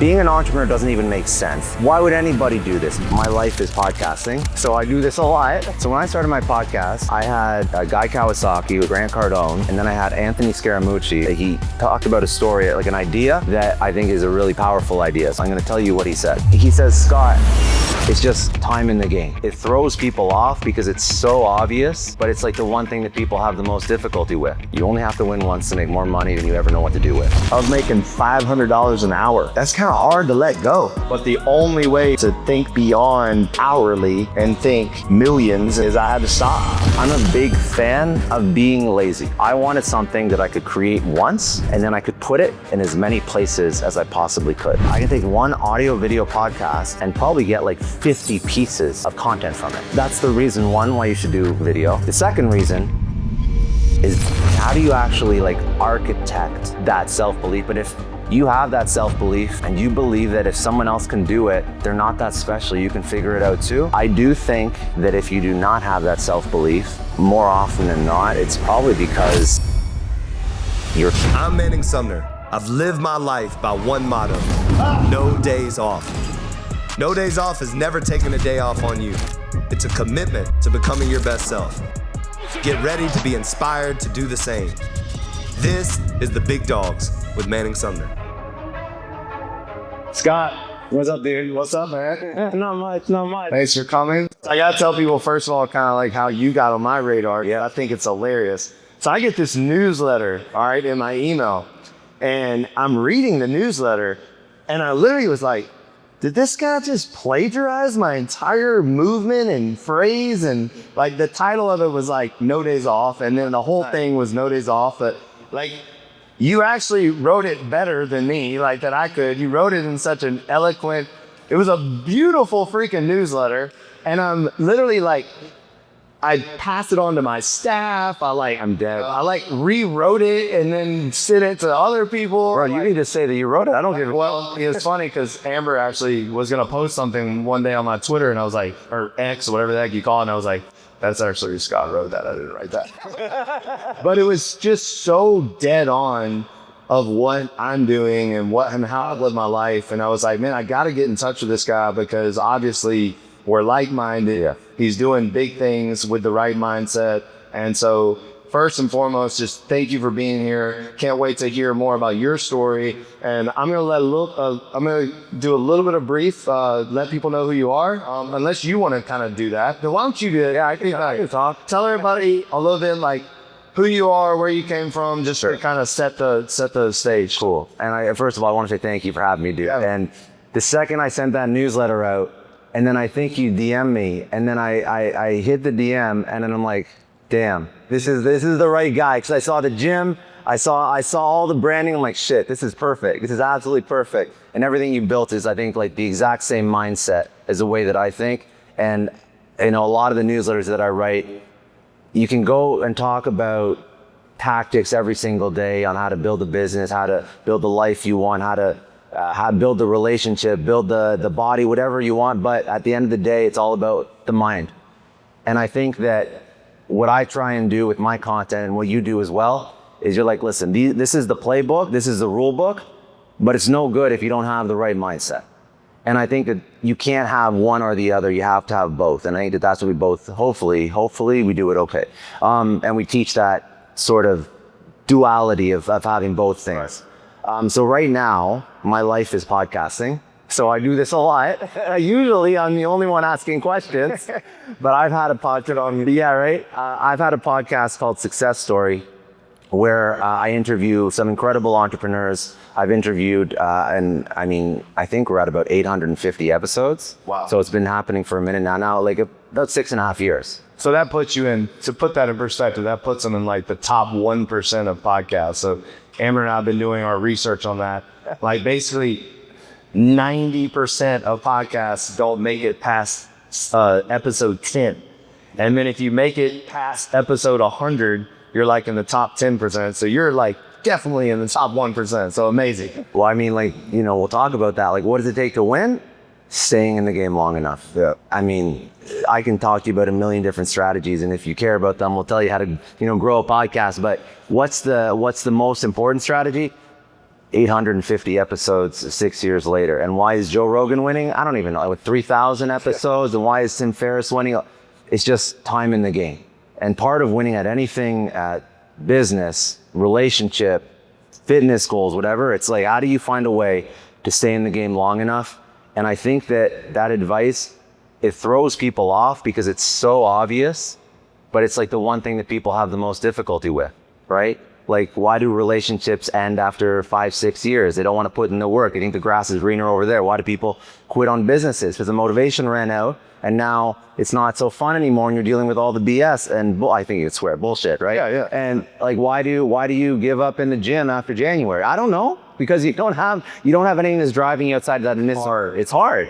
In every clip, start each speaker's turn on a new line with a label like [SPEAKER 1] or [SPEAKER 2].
[SPEAKER 1] Being an entrepreneur doesn't even make sense. Why would anybody do this? My life is podcasting, so I do this a lot. So when I started my podcast, I had Guy Kawasaki, Grant Cardone, and then I had Anthony Scaramucci. He talked about a story, like an idea that I think is a really powerful idea. So I'm gonna tell you what he said. He says, Scott, it's just time in the game. It throws people off because it's so obvious, but it's like the one thing that people have the most difficulty with. You only have to win once to make more money than you ever know what to do with.
[SPEAKER 2] I was making $500 an hour. That's kind of hard to let go. But the only way to think beyond hourly and think millions is I had to stop.
[SPEAKER 1] I'm a big fan of being lazy. I wanted something that I could create once, and then I could put it in as many places as I possibly could. I can take one audio video podcast and probably get like 50 pieces of content from it. That's the reason, one, why you should do video. The second reason is how do you actually like architect that self-belief? But if you have that self-belief and you believe that if someone else can do it, they're not that special, you can figure it out too. I do think that if you do not have that self-belief, more often than not, it's probably because
[SPEAKER 3] I'm Manning Sumner. I've lived my life by one motto: no days off. No days off is never taking a day off on you. It's a commitment to becoming your best self. Get ready to be inspired to do the same. This is the Big Dawgs with Manning Sumner.
[SPEAKER 2] Scott, what's up, dude? What's up, man?
[SPEAKER 1] not much.
[SPEAKER 2] Thanks for coming. I gotta tell people, first of all, kind of like how you got on my radar.
[SPEAKER 1] Yeah.
[SPEAKER 2] I think it's hilarious. So I get this newsletter, all right, in my email, and I'm reading the newsletter, and I literally was like, did this guy just plagiarize my entire movement and phrase? And like the title of it was like no days off, and then the whole thing was no days off. But like you actually wrote it better than me, like that I could. You wrote it in such an eloquent, it was a beautiful freaking newsletter. And I'm literally like, I passed it on to my staff. I'm dead. I like rewrote it and then sent it to other people.
[SPEAKER 1] Bro, you need to say that you wrote it. I don't give a
[SPEAKER 2] Well, it's funny because Amber actually was going to post something one day on my Twitter, and I was like, or X, whatever the heck you call it, and I was like, that's actually Scott wrote that. I didn't write that. But it was just so dead on of what I'm doing and how I've lived my life. And I was like, man, I got to get in touch with this guy because obviously we're like-minded.
[SPEAKER 1] Yeah.
[SPEAKER 2] He's doing big things with the right mindset. And so first and foremost, just thank you for being here. Can't wait to hear more about your story. And I'm gonna do a little bit of brief, let people know who you are. Unless you want to kind of do that, then why don't you do it?
[SPEAKER 1] Yeah, I can talk.
[SPEAKER 2] Tell everybody a little bit like who you are, where you came from, just
[SPEAKER 1] Sure.
[SPEAKER 2] to kind of set the stage.
[SPEAKER 1] Cool. And first of all, I want to say thank you for having me, dude.
[SPEAKER 2] Yeah.
[SPEAKER 1] And the second I sent that newsletter out, and then I think you DM me, and then I hit the DM, and then I'm like, damn, this is the right guy. Because I saw the gym, I saw all the branding. I'm like, shit, this is perfect. This is absolutely perfect. And everything you built is, I think, like the exact same mindset as the way that I think. And you know, a lot of the newsletters that I write, you can go and talk about tactics every single day on how to build a business, how to build the life you want, how to build the relationship, build the body, whatever you want. But at the end of the day, it's all about the mind. And I think that what I try and do with my content and what you do as well is you're like, listen, this is the playbook, this is the rule book, but it's no good if you don't have the right mindset. And I think that you can't have one or the other, you have to have both. And I think that that's what we both, hopefully we do it okay. And we teach that sort of duality of having both things. Right. So right now, my life is podcasting. So I do this a lot. Usually I'm the only one asking questions, but I've had a podcast I've had a podcast called Success Story, where I interview some incredible entrepreneurs. I've interviewed, and I mean, I think we're at about 850 episodes.
[SPEAKER 2] Wow.
[SPEAKER 1] So it's been happening for a minute now, like about 6.5 years.
[SPEAKER 2] So that puts you in, to put that in perspective, that puts them in like the top 1% of podcasts. So Amber and I have been doing our research on that. Like basically 90% of podcasts don't make it past episode 10. And then if you make it past episode 100, you're like in the top 10%. So you're like definitely in the top 1%. So amazing.
[SPEAKER 1] Well, I mean, like, you know, we'll talk about that. Like, what does it take to win? Staying in the game long enough.
[SPEAKER 2] Yeah.
[SPEAKER 1] I mean, I can talk to you about a million different strategies, and if you care about them, we'll tell you how to, you know, grow a podcast. But what's the most important strategy? 850 episodes 6 years later. And why is Joe Rogan winning? I don't even know. With 3,000 episodes, and why is Tim Ferriss winning? It's just time in the game. And part of winning at anything, at business, relationship, fitness goals, whatever, it's like, how do you find a way to stay in the game long enough? And I think that advice, it throws people off because it's so obvious, but it's like the one thing that people have the most difficulty with, right? Like, why do relationships end after 5-6 years? They don't want to put in the work. They think the grass is greener over there. Why do people quit on businesses? Because the motivation ran out, and now it's not so fun anymore, and you're dealing with all the BS and I think you could swear bullshit, right?
[SPEAKER 2] Yeah.
[SPEAKER 1] And like, why do you give up in the gym after January? I don't know, because you don't have anything that's driving you outside that initial. It's hard.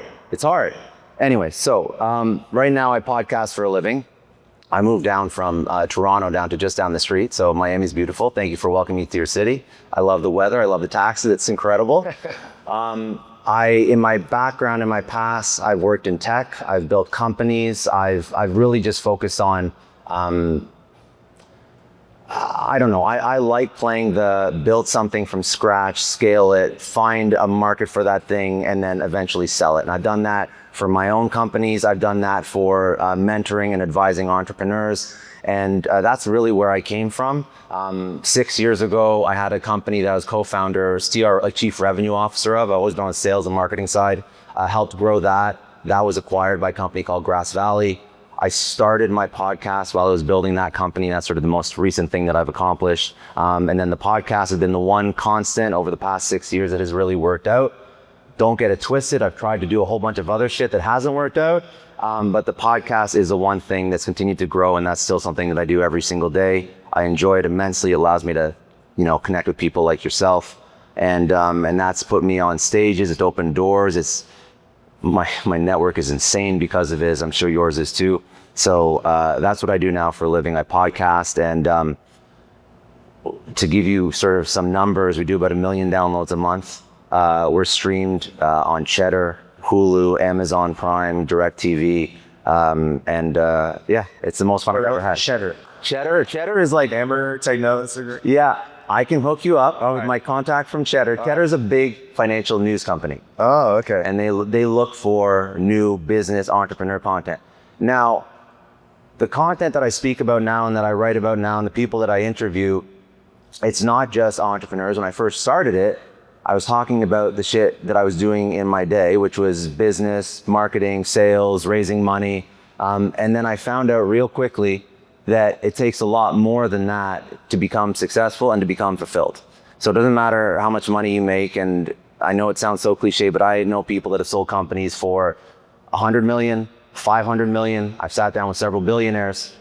[SPEAKER 1] Anyway, so right now I podcast for a living. I moved down from Toronto down to just down the street. So Miami's beautiful. Thank you for welcoming me to your city. I love the weather. I love the taxes. It's incredible. In my background, in my past, I've worked in tech. I've built companies. I've really just focused on, I don't know. I like playing build something from scratch, scale it, find a market for that thing, and then eventually sell it. And I've done that for my own companies. I've done that for mentoring and advising entrepreneurs. And that's really where I came from. 6 years ago, I had a company that I was co-founder, chief revenue officer of. I've always been on the sales and marketing side. Helped grow that. That was acquired by a company called Grass Valley. I started my podcast while I was building that company. That's sort of the most recent thing that I've accomplished. And then the podcast has been the one constant over the past 6 years that has really worked out. Don't get it twisted. I've tried to do a whole bunch of other shit that hasn't worked out. But the podcast is the one thing that's continued to grow, and that's still something that I do every single day. I enjoy it immensely. It allows me to, connect with people like yourself. And that's put me on stages. It's opened doors. It's my network is insane because of it, as I'm sure yours is too. So that's what I do now for a living. I podcast, and to give you sort of some numbers, we do about 1 million downloads a month. We're streamed on Cheddar, Hulu, Amazon Prime, DirecTV, and it's the most fun I've ever had. Cheddar is like
[SPEAKER 2] Amber, take notes.
[SPEAKER 1] Yeah, I can hook you up with my contact from Cheddar. Cheddar is a big financial news company.
[SPEAKER 2] Oh, okay.
[SPEAKER 1] And they look for new business entrepreneur content. Now, the content that I speak about now and that I write about now and the people that I interview, it's not just entrepreneurs. When I first started it, I was talking about the shit that I was doing in my day, which was business, marketing, sales, raising money. And then I found out real quickly that it takes a lot more than that to become successful and to become fulfilled. So it doesn't matter how much money you make. And I know it sounds so cliche, but I know people that have sold companies for 100 million, 500 million. I've sat down with several billionaires.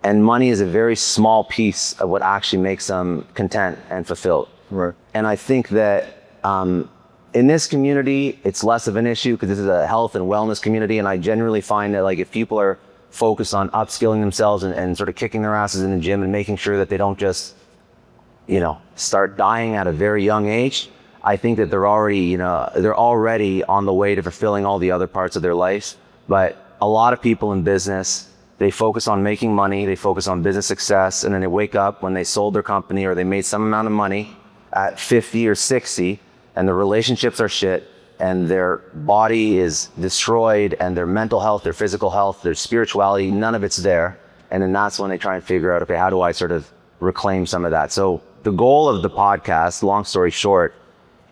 [SPEAKER 1] And money is a very small piece of what actually makes them content and fulfilled.
[SPEAKER 2] Right.
[SPEAKER 1] And I think that in this community, it's less of an issue because this is a health and wellness community. And I generally find that, like, if people are focused on upskilling themselves and sort of kicking their asses in the gym and making sure that they don't just, start dying at a very young age, I think that they're already on the way to fulfilling all the other parts of their life. But a lot of people in business, they focus on making money, they focus on business success, and then they wake up when they sold their company or they made some amount of money at 50 or 60, and their relationships are shit, and their body is destroyed, and their mental health, their physical health, their spirituality, none of it's there. And then that's when they try and figure out, okay, how do I sort of reclaim some of that? So the goal of the podcast, long story short,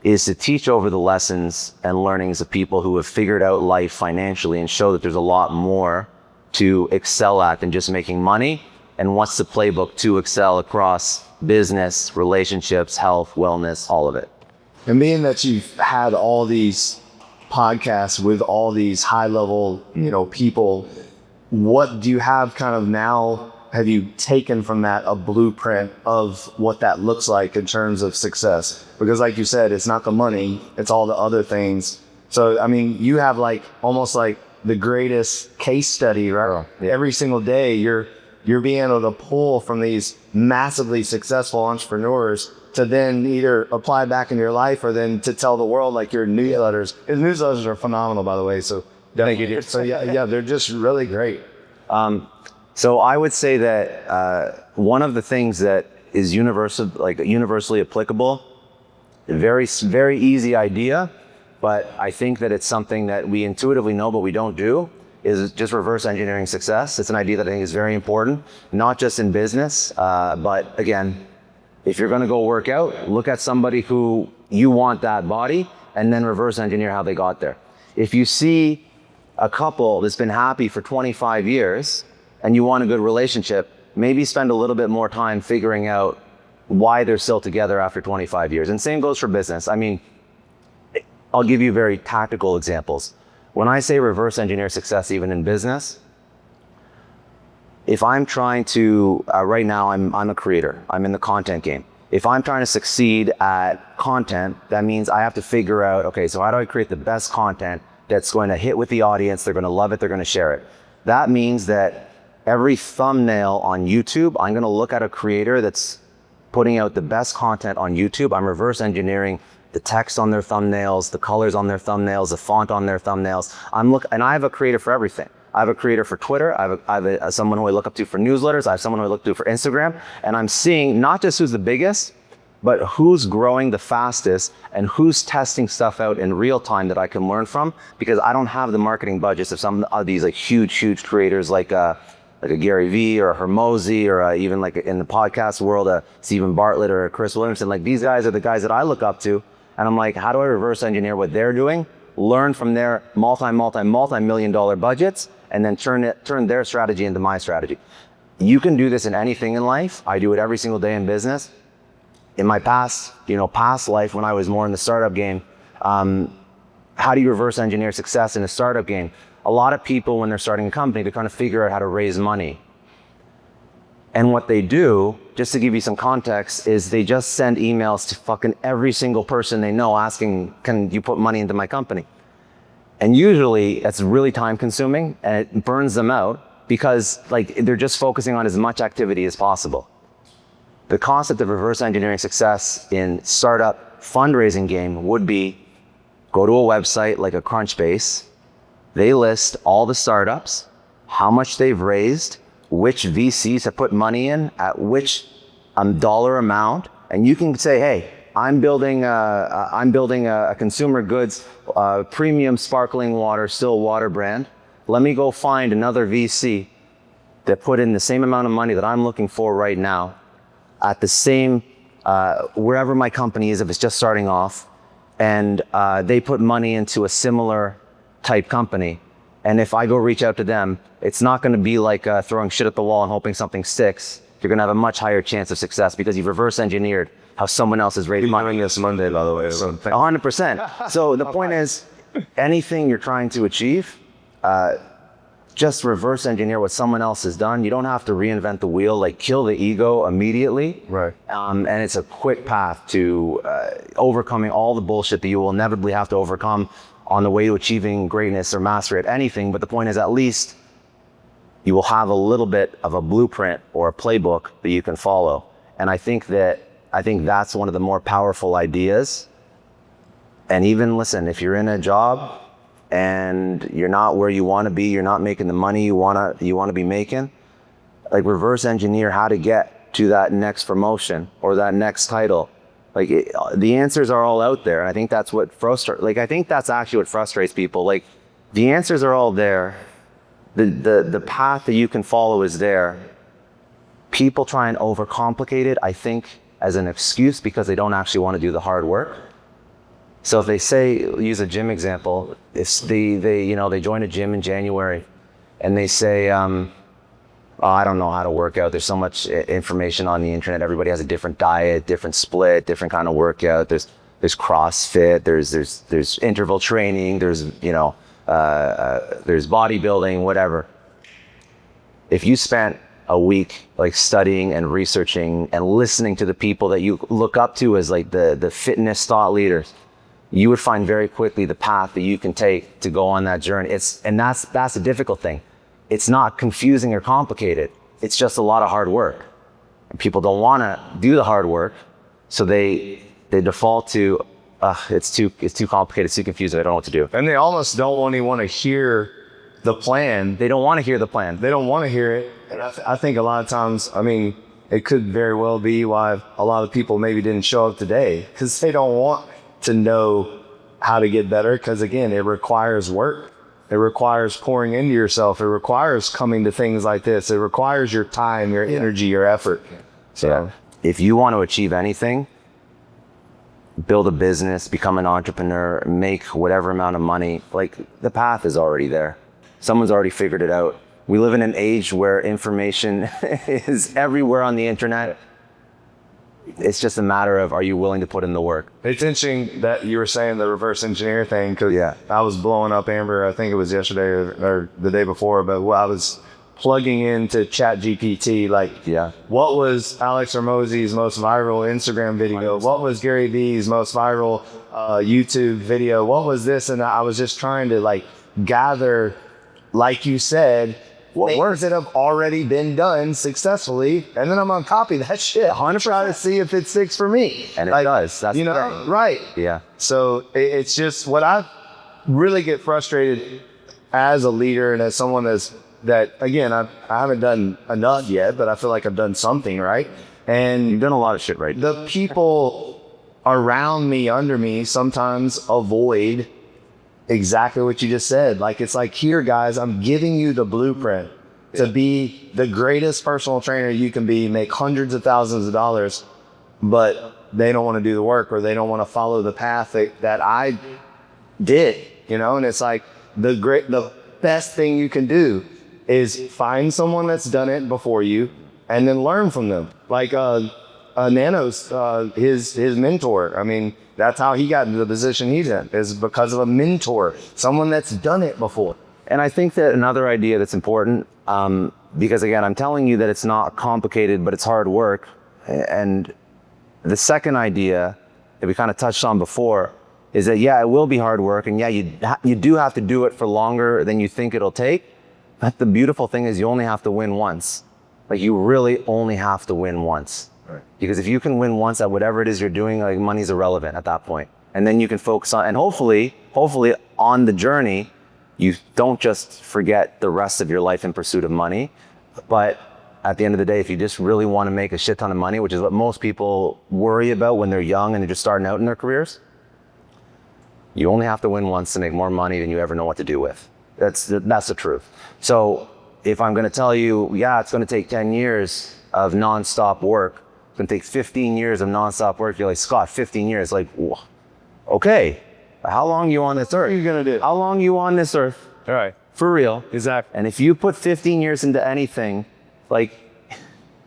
[SPEAKER 1] is to teach over the lessons and learnings of people who have figured out life financially and show that there's a lot more to excel at than just making money. And what's the playbook to excel across business, relationships, health, wellness, all of it.
[SPEAKER 2] And being that you've had all these podcasts with all these high level, people, what do you have kind of now? Have you taken from that a blueprint of what that looks like in terms of success? Because like you said, it's not the money, it's all the other things. So, I mean, you have almost like the greatest case study, right?
[SPEAKER 1] Oh, yeah.
[SPEAKER 2] Every single day you're being able to pull from these massively successful entrepreneurs to then either apply back in your life or then to tell the world, like your newsletters. His newsletters are phenomenal, by the way. So
[SPEAKER 1] Thank you, dude.
[SPEAKER 2] So yeah, they're just really great.
[SPEAKER 1] So I would say that one of the things that is universally applicable Very easy idea, but I think that it's something that we intuitively know but we don't do, is just reverse engineering success. It's an idea that I think is very important, not just in business, but again, if you're gonna go work out, look at somebody who you want that body and then reverse engineer how they got there. If you see a couple that's been happy for 25 years and you want a good relationship, maybe spend a little bit more time figuring out why they're still together after 25 years. And same goes for business. I mean, I'll give you very tactical examples. When I say reverse engineer success, even in business, if I'm trying to, right now I'm a creator, I'm in the content game. If I'm trying to succeed at content, that means I have to figure out, okay, so how do I create the best content that's going to hit with the audience, they're gonna love it, they're gonna share it. That means that every thumbnail on YouTube, I'm gonna look at a creator that's putting out the best content on YouTube. I'm reverse engineering the text on their thumbnails, the colors on their thumbnails, the font on their thumbnails. And I have a creator for everything. I have a creator for Twitter. I have someone who I look up to for newsletters. I have someone who I look to for Instagram. And I'm seeing not just who's the biggest, but who's growing the fastest and who's testing stuff out in real time that I can learn from, because I don't have the marketing budgets of some of these like huge creators like a Gary Vee or a Hermosi or even like in the podcast world, a Stephen Bartlett or a Chris Williamson. Like these guys are the guys that I look up to. And I'm like, how do I reverse engineer what they're doing, learn from their multi-million dollar budgets, and then turn their strategy into my strategy. You can do this in anything in life. I do it every single day in business. In my past life when I was more in the startup game, how do you reverse engineer success in a startup game? A lot of people, when they're starting a company, they're trying to figure out how to raise money. And what they do, just to give you some context, is they just send emails to fucking every single person they know asking, can you put money into my company? And usually it's really time consuming and it burns them out because like they're just focusing on as much activity as possible. The concept of reverse engineering success in startup fundraising game would be go to a website like a Crunchbase. They list all the startups, how much they've raised, which VCs have put money in at which dollar amount, and you can say, hey, I'm building a consumer goods premium sparkling water, still water brand. Let me go find another VC that put in the same amount of money that I'm looking for right now at the same, wherever my company is, if it's just starting off, and they put money into a similar type company. And if I go reach out to them, it's not gonna be like throwing shit at the wall and hoping something sticks. You're gonna have a much higher chance of success because you've reverse engineered how someone else has raised money.
[SPEAKER 2] We're doing this Monday, by the way.
[SPEAKER 1] 100%. So the point is, anything you're trying to achieve, just reverse engineer what someone else has done. You don't have to reinvent the wheel, like kill the ego immediately.
[SPEAKER 2] Right.
[SPEAKER 1] And it's a quick path to overcoming all the bullshit that you will inevitably have to overcome on the way to achieving greatness or mastery at anything. But the point is, at least you will have a little bit of a blueprint or a playbook that you can follow. And I think that's one of the more powerful ideas. And even listen, if you're in a job and you're not where you want to be, you're not making the money you want to be making, like reverse engineer how to get to that next promotion or that next title. Like the answers are all out there. And I think that's what I think that's actually what frustrates people. Like the answers are all there. The path that you can follow is there. People try and overcomplicate it, I think, as an excuse because they don't actually want to do the hard work. So if they say, use a gym example, if they join a gym in January and they say, oh, I don't know how to work out. There's so much information on the internet. Everybody has a different diet, different split, different kind of workout. There's CrossFit, there's interval training, there's bodybuilding, whatever. If you spent a week like studying and researching and listening to the people that you look up to as like the fitness thought leaders, you would find very quickly the path that you can take to go on that journey. That's the difficult thing. It's not confusing or complicated. It's just a lot of hard work. And people don't want to do the hard work, so they default to, it's too complicated, it's too confusing, I don't know what to do.
[SPEAKER 2] And they almost don't want to hear the plan.
[SPEAKER 1] They don't want to hear the plan.
[SPEAKER 2] They don't want to hear it. And I think a lot of times, I mean, it could very well be why a lot of people maybe didn't show up today, because they don't want to know how to get better. Because again, it requires work. It requires pouring into yourself. It requires coming to things like this. It requires your time, your energy, your effort. So
[SPEAKER 1] if you want to achieve anything, build a business, become an entrepreneur, make whatever amount of money, like the path is already there. Someone's already figured it out. We live in an age where information is everywhere on the internet. It's just a matter of, are you willing to put in the work?
[SPEAKER 2] It's interesting that you were saying the reverse engineer thing, because I was blowing up Amber, I think it was yesterday or the day before, but I was plugging into ChatGPT, like, what was Alex Hormozi's most viral Instagram video? What was Gary Vee's most viral YouTube video? What was this? And I was just trying to like gather, like you said, what words that have already been done successfully, and then I'm gonna copy that shit. 100%. Try to see if it sticks for me.
[SPEAKER 1] And it does. That's
[SPEAKER 2] right.
[SPEAKER 1] Yeah.
[SPEAKER 2] So it's just what I really get frustrated as a leader and as someone that again, I haven't done enough yet, but I feel like I've done something right. And
[SPEAKER 1] you've done a lot of shit right.
[SPEAKER 2] The people around me, under me, sometimes avoid exactly what you just said. Like, it's like, here, guys, I'm giving you the blueprint to be the greatest personal trainer you can be, make hundreds of thousands of dollars, but they don't want to do the work, or they don't want to follow the path that I did, and it's like the best thing you can do is find someone that's done it before you and then learn from them. Like Nano's, his mentor. I mean, that's how he got into the position he's in, is because of a mentor, someone that's done it before.
[SPEAKER 1] And I think that another idea that's important, because again, I'm telling you that it's not complicated, but it's hard work. And the second idea that we kind of touched on before is that, it will be hard work. And you do have to do it for longer than you think it'll take. But the beautiful thing is you only have to win once. Like, you really only have to win once. Right. Because if you can win once at whatever it is you're doing, like, money's irrelevant at that point. And then you can focus on, and hopefully on the journey, you don't just forget the rest of your life in pursuit of money. But at the end of the day, if you just really want to make a shit ton of money, which is what most people worry about when they're young and they're just starting out in their careers, you only have to win once to make more money than you ever know what to do with. That's the truth. So if I'm going to tell you, it's going to take 10 years of nonstop work, it's going to take 15 years of nonstop work, you're like, Scott, 15 years, like, okay, how long are you on this earth?
[SPEAKER 2] What are you going to do?
[SPEAKER 1] How long are you on this earth?
[SPEAKER 2] All right.
[SPEAKER 1] For real.
[SPEAKER 2] Exactly.
[SPEAKER 1] And if you put 15 years into anything, like,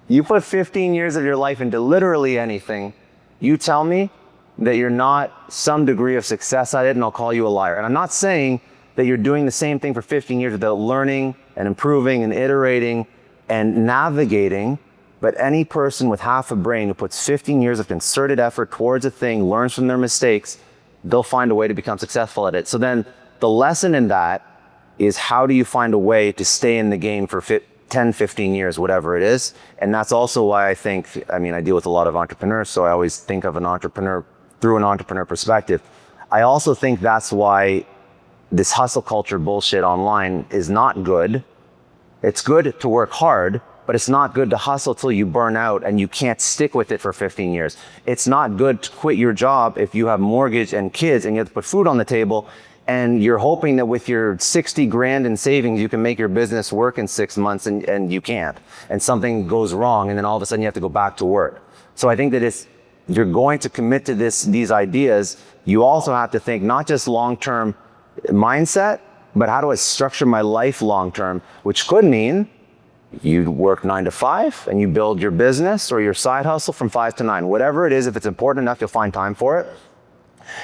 [SPEAKER 1] you put 15 years of your life into literally anything, you tell me that you're not some degree of success at it, and I'll call you a liar. And I'm not saying that you're doing the same thing for 15 years without learning and improving and iterating and navigating. But any person with half a brain who puts 15 years of concerted effort towards a thing, learns from their mistakes, they'll find a way to become successful at it. So then the lesson in that is, how do you find a way to stay in the game for 10, 15 years, whatever it is? And that's also why I deal with a lot of entrepreneurs, so I always think of an entrepreneur through an entrepreneur perspective. I also think that's why this hustle culture bullshit online is not good. It's good to work hard, but it's not good to hustle till you burn out and you can't stick with it for 15 years. It's not good to quit your job if you have mortgage and kids and you have to put food on the table and you're hoping that with your 60 grand in savings, you can make your business work in 6 months, and you can't. And something goes wrong, and then all of a sudden you have to go back to work. So I think that if you're going to commit to these ideas, you also have to think not just long-term mindset, but how do I structure my life long-term, which could mean you work 9 to 5 and you build your business or your side hustle from 5 to 9, whatever it is. If it's important enough, you'll find time for it.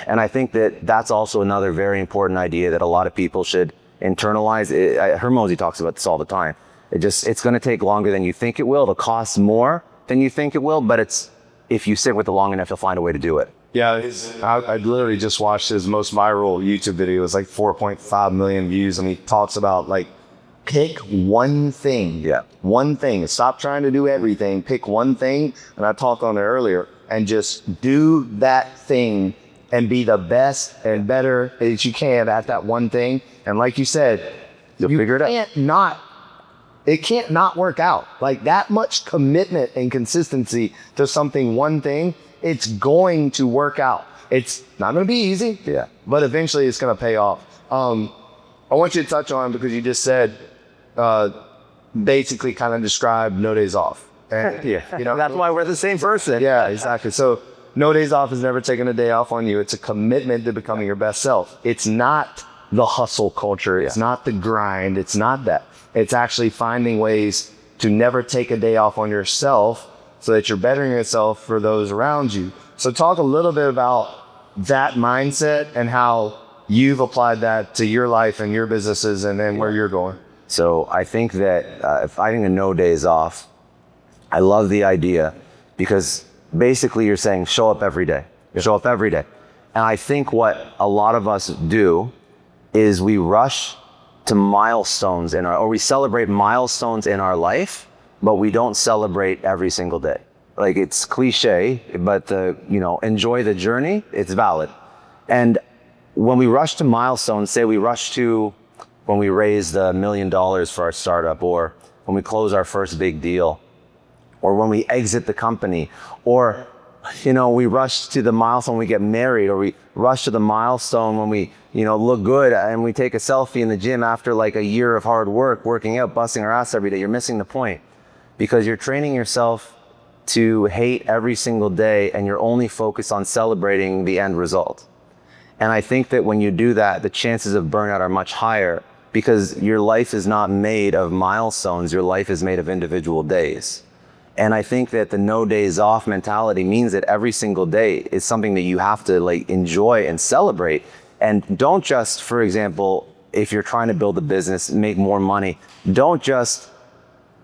[SPEAKER 1] And I think that that's also another very important idea that a lot of people should internalize. Hormozi talks about this all the time. It's going to take longer than you think it will. It'll cost more than you think it will, but if you stick with it long enough, you'll find a way to do it.
[SPEAKER 2] Yeah, I literally just watched his most viral YouTube video. It was like 4.5 million views, and he talks about, like, pick one thing.
[SPEAKER 1] Yeah.
[SPEAKER 2] One thing. Stop trying to do everything. Pick one thing, and I talked on it earlier, and just do that thing and be the best and better as you can at that one thing. And like you said,
[SPEAKER 1] you'll figure it out.
[SPEAKER 2] You can't not It can't not work out. Like that much commitment and consistency to something, one thing, it's going to work out. It's not going to be easy, but eventually it's going to pay off. I want you to touch on, because you just said, basically kind of describe no days off. And,
[SPEAKER 1] that's why we're the same person.
[SPEAKER 2] Yeah, exactly. So no days off is never taking a day off on you. It's a commitment to becoming your best self. It's not the hustle culture. It's not the grind. It's not that. It's actually finding ways to never take a day off on yourself so that you're bettering yourself for those around you. So talk a little bit about that mindset and how you've applied that to your life and your businesses and then where you're going.
[SPEAKER 1] So I think that if I think the no days off, I love the idea, because basically you're saying show up every day, show up every day. And I think what a lot of us do is we rush to milestones or we celebrate milestones in our life, but we don't celebrate every single day. Like, it's cliche, but enjoy the journey. It's valid. And when we rush to milestones, say we rush to when we raised $1 million for our startup, or when we close our first big deal, or when we exit the company, or we rush to the milestone when we get married, or we rush to the milestone when we look good and we take a selfie in the gym after like a year of hard work, working out, busting our ass every day. You're missing the point, because you're training yourself to hate every single day, and you're only focused on celebrating the end result. And I think that when you do that, the chances of burnout are much higher, because your life is not made of milestones. Your life is made of individual days. And I think that the no days off mentality means that every single day is something that you have to enjoy and celebrate. And don't just, for example, if you're trying to build a business, make more money, don't just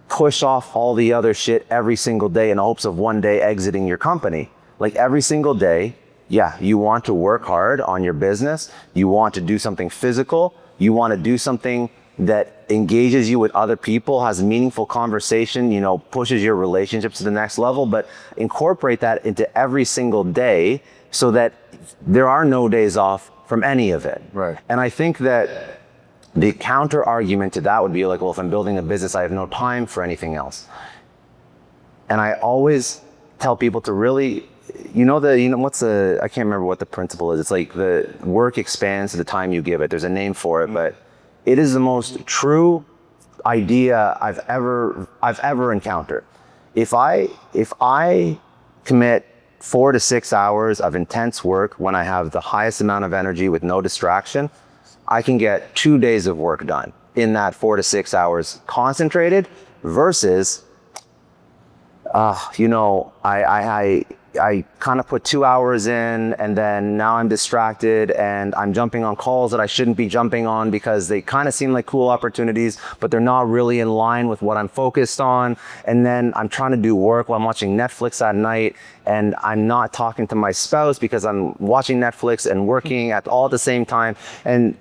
[SPEAKER 1] push off all the other shit every single day in hopes of one day exiting your company. Like, every single day, you want to work hard on your business. You want to do something physical. You want to do something that engages you with other people, has meaningful conversation, pushes your relationships to the next level, but incorporate that into every single day so that there are no days off from any of it.
[SPEAKER 2] Right.
[SPEAKER 1] And I think that the counter argument to that would be like, well, if I'm building a business, I have no time for anything else. And I always tell people to really, I can't remember what the principle is. It's like the work expands to the time you give it. There's a name for it, but it is the most true idea I've ever encountered. If I commit 4 to 6 hours of intense work when I have the highest amount of energy with no distraction, I can get 2 days of work done in that 4 to 6 hours concentrated, versus, I kind of put 2 hours in, and then now I'm distracted and I'm jumping on calls that I shouldn't be jumping on because they kind of seem like cool opportunities, but they're not really in line with what I'm focused on. And then I'm trying to do work while I'm watching Netflix at night, and I'm not talking to my spouse because I'm watching Netflix and working all at the same time. And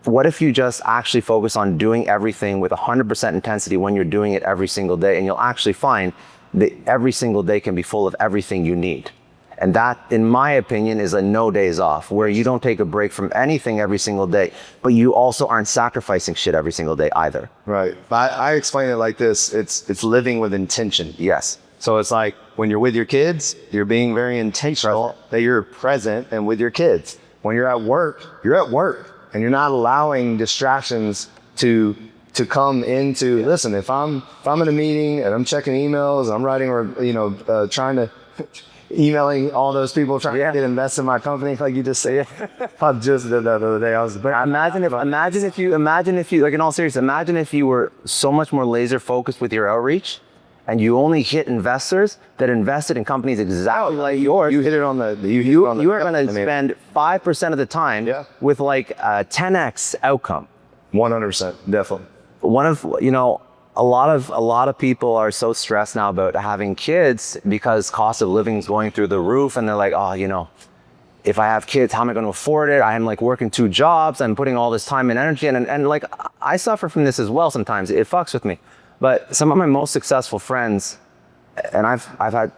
[SPEAKER 1] what if you just actually focus on doing everything with 100% intensity when you're doing it every single day, and you'll actually find that every single day can be full of everything you need. And that, in my opinion, is a no days off, where you don't take a break from anything every single day, but you also aren't sacrificing shit every single day either.
[SPEAKER 2] Right. I explain it like this. It's living with intention.
[SPEAKER 1] Yes.
[SPEAKER 2] So it's like when you're with your kids, you're being very intentional that you're present and with your kids. When you're at work, and you're not allowing distractions to come into, listen, if I'm in a meeting and I'm checking emails, I'm writing or, trying to, emailing all those people trying to get invested in my company, like you just say. I just did that the other day. Imagine if you, like, in all seriousness, imagine if you were so much more laser focused with your outreach, and you only hit investors that invested in companies exactly like yours. You hit it on the,
[SPEAKER 1] you are going to spend 5% of the time with like a 10x outcome.
[SPEAKER 2] 100%, definitely.
[SPEAKER 1] A lot of people are so stressed now about having kids because cost of living is going through the roof, and they're like, if I have kids, how am I going to afford it? I'm like working 2 jobs, I'm putting all this time and energy, and like, I suffer from this as well sometimes. It fucks with me. But some of my most successful friends, and I've had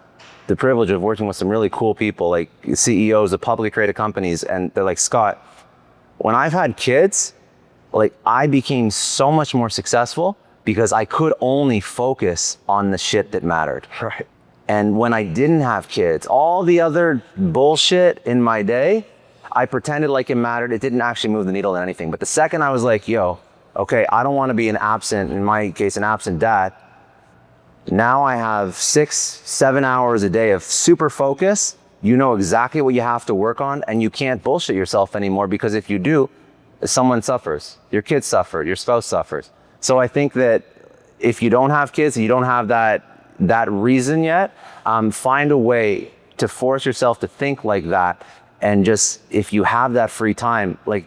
[SPEAKER 1] the privilege of working with some really cool people, like CEOs of publicly traded companies, and they're like, Scott, when I've had kids, like, I became so much more successful because I could only focus on the shit that mattered.
[SPEAKER 2] Right.
[SPEAKER 1] And when I didn't have kids, all the other bullshit in my day, I pretended like it mattered. It didn't actually move the needle in anything. But the second I was like, yo, okay, I don't want to be an absent, in my case, an absent dad. Now I have 6-7 hours a day of super focus. You know exactly what you have to work on, and you can't bullshit yourself anymore, because if you do, someone suffers. Your kids suffer, your spouse suffers. So I think that if you don't have kids, you don't have that reason yet, find a way to force yourself to think like that. And just, if you have that free time, like,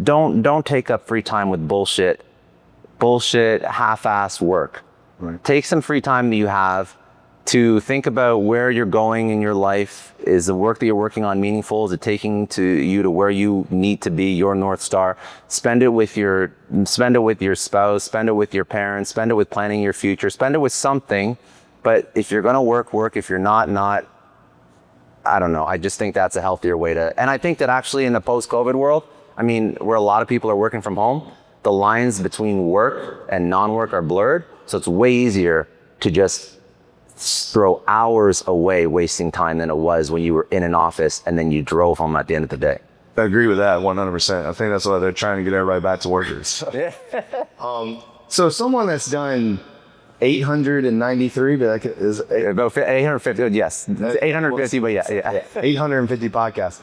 [SPEAKER 1] don't take up free time with bullshit, half-ass work. Right. Take some free time that you have to think about where you're going in your life. Is the work that you're working on meaningful? Is it taking you to where you need to be, your North Star? Spend it with your spouse, spend it with your parents, spend it with planning your future, spend it with something. But if you're gonna work. If you're not, I don't know. I just think that's a healthier way to, and I think that actually in the post-COVID world, I mean, where a lot of people are working from home, the lines between work and non-work are blurred. So it's way easier to just throw hours away wasting time than it was when you were in an office and then you drove home at the end of the day.
[SPEAKER 2] I agree with that 100%. I think that's why they're trying to get everybody back to workers. So someone that's done 893, but like is
[SPEAKER 1] about 850. Yes, 850. But yeah.
[SPEAKER 2] 850 podcasts.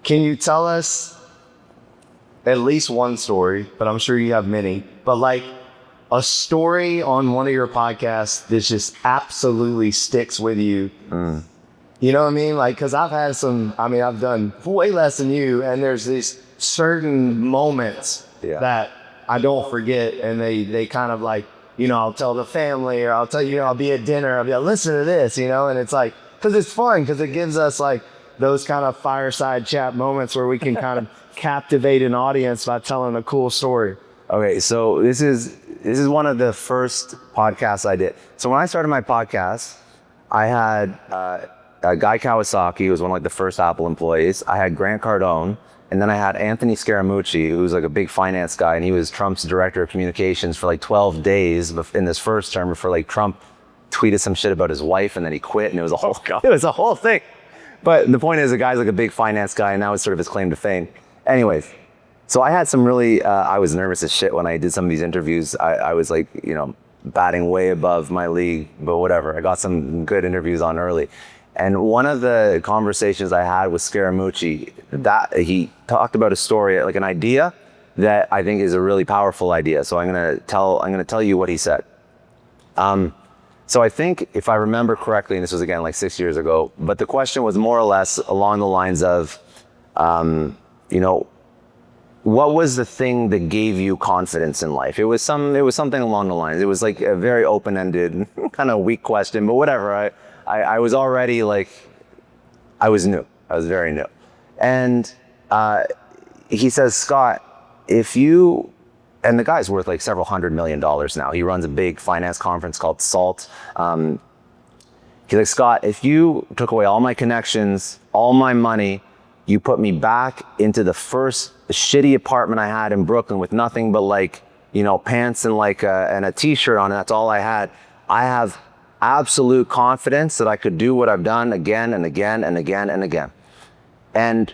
[SPEAKER 2] Can you tell us at least one story? But I'm sure you have many. But like a story on one of your podcasts that just absolutely sticks with you. You know what I mean? Like, because I've had I've done way less than you, and there's these certain moments that I don't forget, and they kind of like, I'll tell the family, or I'll tell I'll be at dinner, I'll be like, listen to this, and it's like, because it's fun, because it gives us like those kind of fireside chat moments where we can kind of captivate an audience by telling a cool story.
[SPEAKER 1] Okay, so this is one of the first podcasts I did. So when I started my podcast, I had Guy Kawasaki, who was one of like the first Apple employees. I had Grant Cardone, and then I had Anthony Scaramucci, who was like a big finance guy, and he was Trump's director of communications for like 12 days in this first term before like Trump tweeted some shit about his wife, and then he quit, and it was a whole thing. But the point is, the guy's like a big finance guy, and that was sort of his claim to fame. Anyways, so I had some really, I was nervous as shit when I did some of these interviews. I was like, batting way above my league, but whatever. I got some good interviews on early. And one of the conversations I had with Scaramucci, that he talked about a story, like an idea that I think is a really powerful idea. So I'm gonna tell you what he said. So I think, if I remember correctly, and this was again like 6 years ago, but the question was more or less along the lines of, what was the thing that gave you confidence in life? It was something along the lines. It was like a very open-ended, kind of weak question, but whatever. I was already like, I was new. I was very new. And he says, Scott, and the guy's worth like several $100 million now. He runs a big finance conference called SALT. He's like, Scott, if you took away all my connections, all my money, you put me back into the first shitty apartment I had in Brooklyn with nothing but like, pants and like and a t-shirt on, and that's all I had. I have absolute confidence that I could do what I've done again and again and again and again. And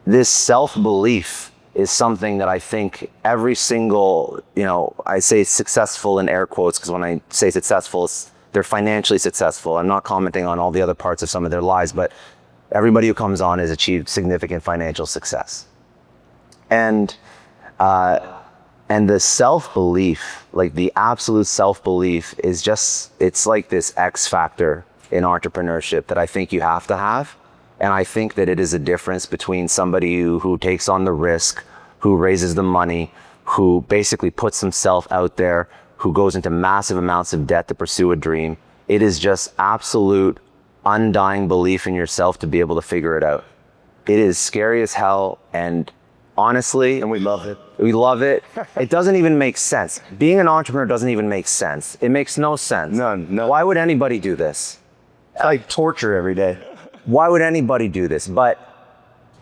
[SPEAKER 1] this self-belief is something that I think every single, I say successful in air quotes, because when I say successful, they're financially successful. I'm not commenting on all the other parts of some of their lives, but everybody who comes on has achieved significant financial success. And the self-belief, like the absolute self-belief is just, it's like this X factor in entrepreneurship that I think you have to have. And I think that it is a difference between somebody who takes on the risk, who raises the money, who basically puts himself out there, who goes into massive amounts of debt to pursue a dream. It is just absolute undying belief in yourself to be able to figure it out. It is scary as hell, and honestly,
[SPEAKER 2] and we love it.
[SPEAKER 1] We love it. It doesn't even make sense. Being an entrepreneur doesn't even make sense. It makes no sense.
[SPEAKER 2] No.
[SPEAKER 1] Why would anybody do this?
[SPEAKER 2] It's like torture every day.
[SPEAKER 1] Why would anybody do this? But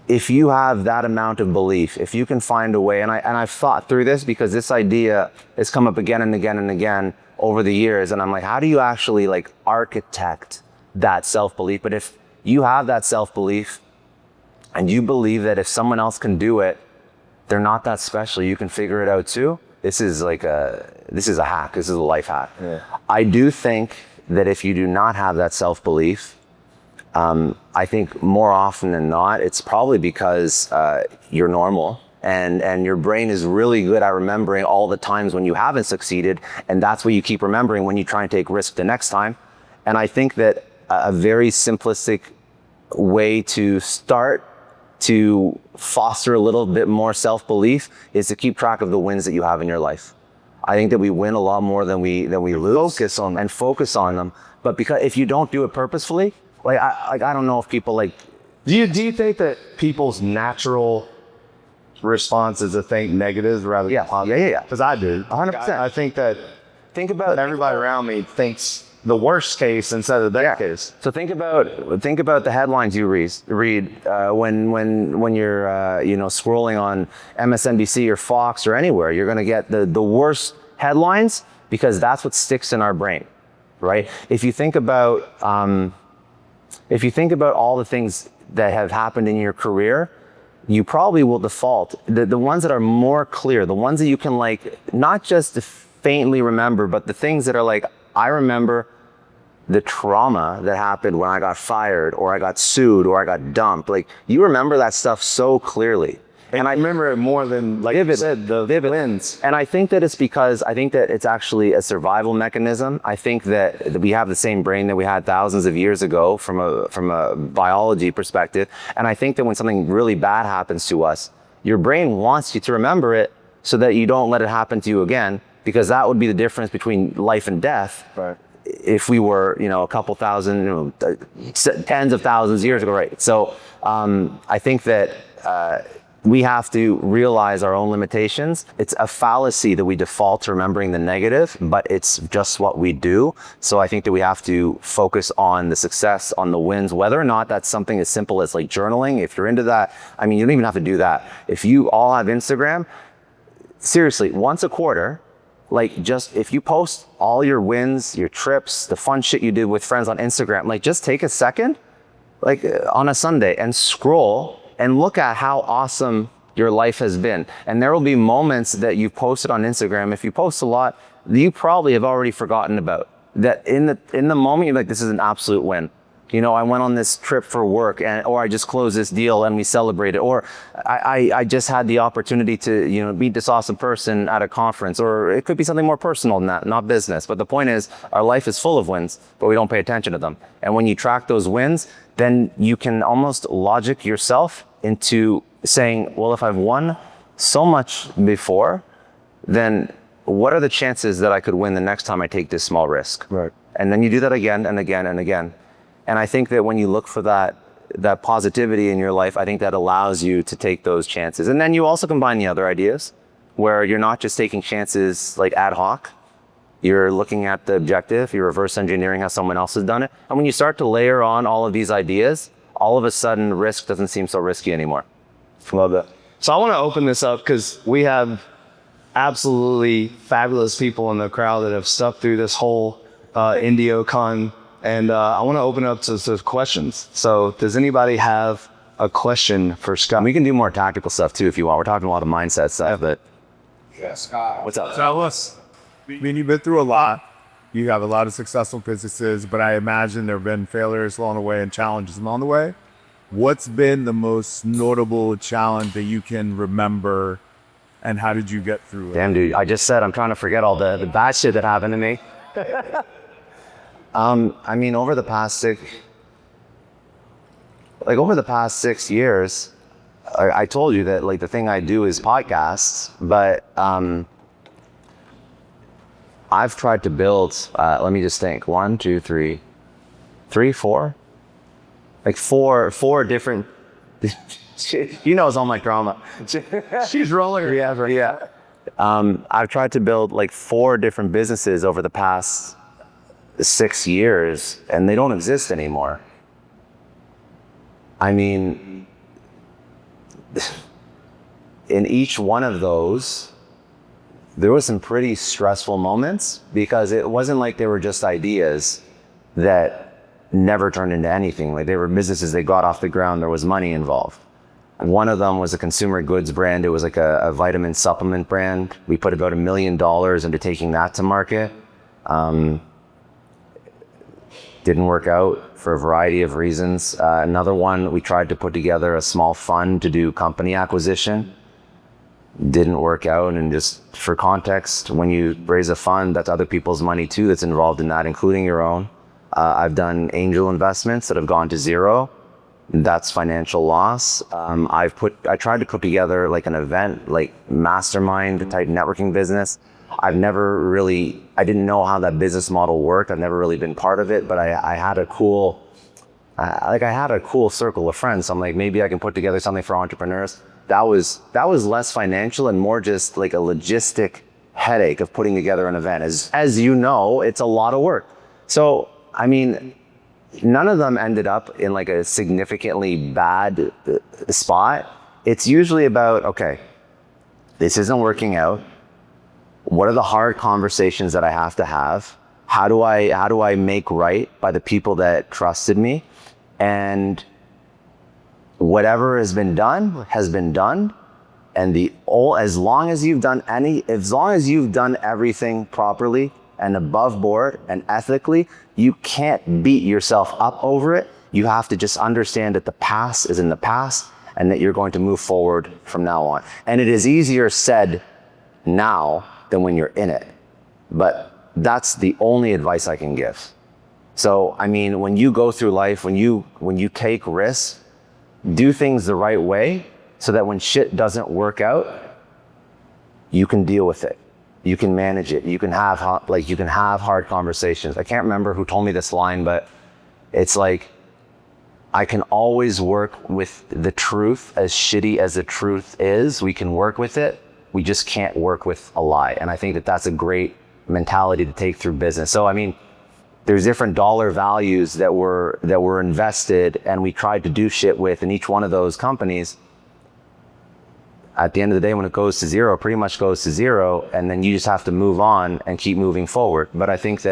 [SPEAKER 1] if you have that amount of belief, if you can find a way, and I've thought through this because this idea has come up again and again and again over the years, and I'm like, how do you actually like architect that self-belief? But if you have that self-belief and you believe that if someone else can do it, they're not that special, you can figure it out too. This is a hack. This is a life hack.
[SPEAKER 2] Yeah.
[SPEAKER 1] I do think that if you do not have that self-belief, I think more often than not, it's probably because you're normal and your brain is really good at remembering all the times when you haven't succeeded, and that's what you keep remembering when you try and take risk the next time. And I think that a very simplistic way to start to foster a little bit more self-belief is to keep track of the wins that you have in your life. I think that we win a lot more than we lose.
[SPEAKER 2] Focus on them.
[SPEAKER 1] And focus on them. But because if you don't do it purposefully, I don't know if people like.
[SPEAKER 2] Do you think that people's natural response is to think negative rather than positive?
[SPEAKER 1] Yeah.
[SPEAKER 2] Because I do.
[SPEAKER 1] 100%.
[SPEAKER 2] I think that everybody around me thinks the worst case instead of the best case.
[SPEAKER 1] So think about the headlines you read when you're scrolling on MSNBC or Fox or anywhere. You're going to get the worst headlines because that's what sticks in our brain, right? If you think about all the things that have happened in your career, you probably will default the ones that are more clear, the ones that you can like not just faintly remember, but the things that are like, I remember the trauma that happened when I got fired or I got sued or I got dumped. Like, you remember that stuff so clearly.
[SPEAKER 2] And I remember it more than, like you said, the vivid wins.
[SPEAKER 1] And I think that it's because I think that it's actually a survival mechanism. I think that we have the same brain that we had thousands of years ago from a biology perspective. And I think that when something really bad happens to us, your brain wants you to remember it so that you don't let it happen to you again, because that would be the difference between life and death.
[SPEAKER 2] Right.
[SPEAKER 1] If we were, a couple thousand, tens of thousands of years ago, right? So I think that we have to realize our own limitations. It's a fallacy that we default to remembering the negative, but it's just what we do. So I think that we have to focus on the success, on the wins, whether or not that's something as simple as like journaling. If you're into that, I mean, you don't even have to do that. If you all have Instagram, seriously, once a quarter, like, just if you post all your wins, your trips, the fun shit you did with friends on Instagram, like, just take a second, like on a Sunday, and scroll and look at how awesome your life has been. And there will be moments that you posted on Instagram. If you post a lot, you probably have already forgotten about that. In the moment, you're like, this is an absolute win. I went on this trip for work, or I just closed this deal and we celebrated, or I just had the opportunity to, meet this awesome person at a conference, or it could be something more personal than that, not business. But the point is, our life is full of wins, but we don't pay attention to them. And when you track those wins, then you can almost logic yourself into saying, well, if I've won so much before, then what are the chances that I could win the next time I take this small risk?
[SPEAKER 2] Right.
[SPEAKER 1] And then you do that again and again and again. And I think that when you look for that positivity in your life, I think that allows you to take those chances. And then you also combine the other ideas where you're not just taking chances like ad hoc. You're looking at the objective, you're reverse engineering how someone else has done it. And when you start to layer on all of these ideas, all of a sudden risk doesn't seem so risky anymore.
[SPEAKER 2] Love that. So I want to open this up because we have absolutely fabulous people in the crowd that have stuck through this whole IndioCon. And I want to open up to questions. So does anybody have a question for Scott?
[SPEAKER 1] We can do more tactical stuff too if you want. We're talking a lot of mindset stuff, but
[SPEAKER 4] Yeah, Scott.
[SPEAKER 1] what's up?
[SPEAKER 4] Tell us. I mean, you've been through a lot. You have a lot of successful businesses, but I imagine there have been failures along the way and challenges along the way. What's been the most notable challenge that you can remember, and how did you get through it?
[SPEAKER 1] Damn, dude, I just said I'm trying to forget all the bad shit that happened to me. I mean, over the past 6 years, I told you that like the thing I do is podcasts, but I've tried to build, let me just think, 1, 2, 3, 4, like four different, he knows all my drama.
[SPEAKER 2] She's rolling her eyes.
[SPEAKER 1] Yeah. I've tried to build like 4 different businesses over the past 6 years, and they don't exist anymore. I mean, in each one of those, there was some pretty stressful moments because it wasn't like they were just ideas that never turned into anything. Like they were businesses, they got off the ground, there was money involved. One of them was a consumer goods brand. It was like a vitamin supplement brand. We put about $1 million into taking that to market. Didn't work out for a variety of reasons. Another one, we tried to put together a small fund to do company acquisition. Didn't work out. And just for context, when you raise a fund, that's other people's money too that's involved in that, including your own. I've done angel investments that have gone to zero. That's financial loss. I tried to put together like an event, like mastermind type networking business. I didn't know how that business model worked. I've never really been part of it, but I had a cool circle of friends. So I'm like, maybe I can put together something for entrepreneurs. That was less financial and more just like a logistic headache of putting together an event. As you know, it's a lot of work. So, I mean, none of them ended up in like a significantly bad spot. It's usually about, okay, this isn't working out. What are the hard conversations that I have to have? How do I make right by the people that trusted me? And whatever has been done has been done. And as long as you've done everything properly and above board and ethically, you can't beat yourself up over it. You have to just understand that the past is in the past and that you're going to move forward from now on. And it is easier said now than when you're in it. But that's the only advice I can give. So, I mean, when you go through life, when you take risks, do things the right way so that when shit doesn't work out, you can deal with it. You can manage it. You can have hard conversations. I can't remember who told me this line, but it's like, I can always work with the truth. As shitty as the truth is, we can work with it. We just can't work with a lie. And I think that that's a great mentality to take through business. So, I mean, there's different dollar values that were invested and we tried to do shit with in each one of those companies. At the end of the day, when it goes to zero, it pretty much goes to zero, and then you just have to move on and keep moving forward. But I think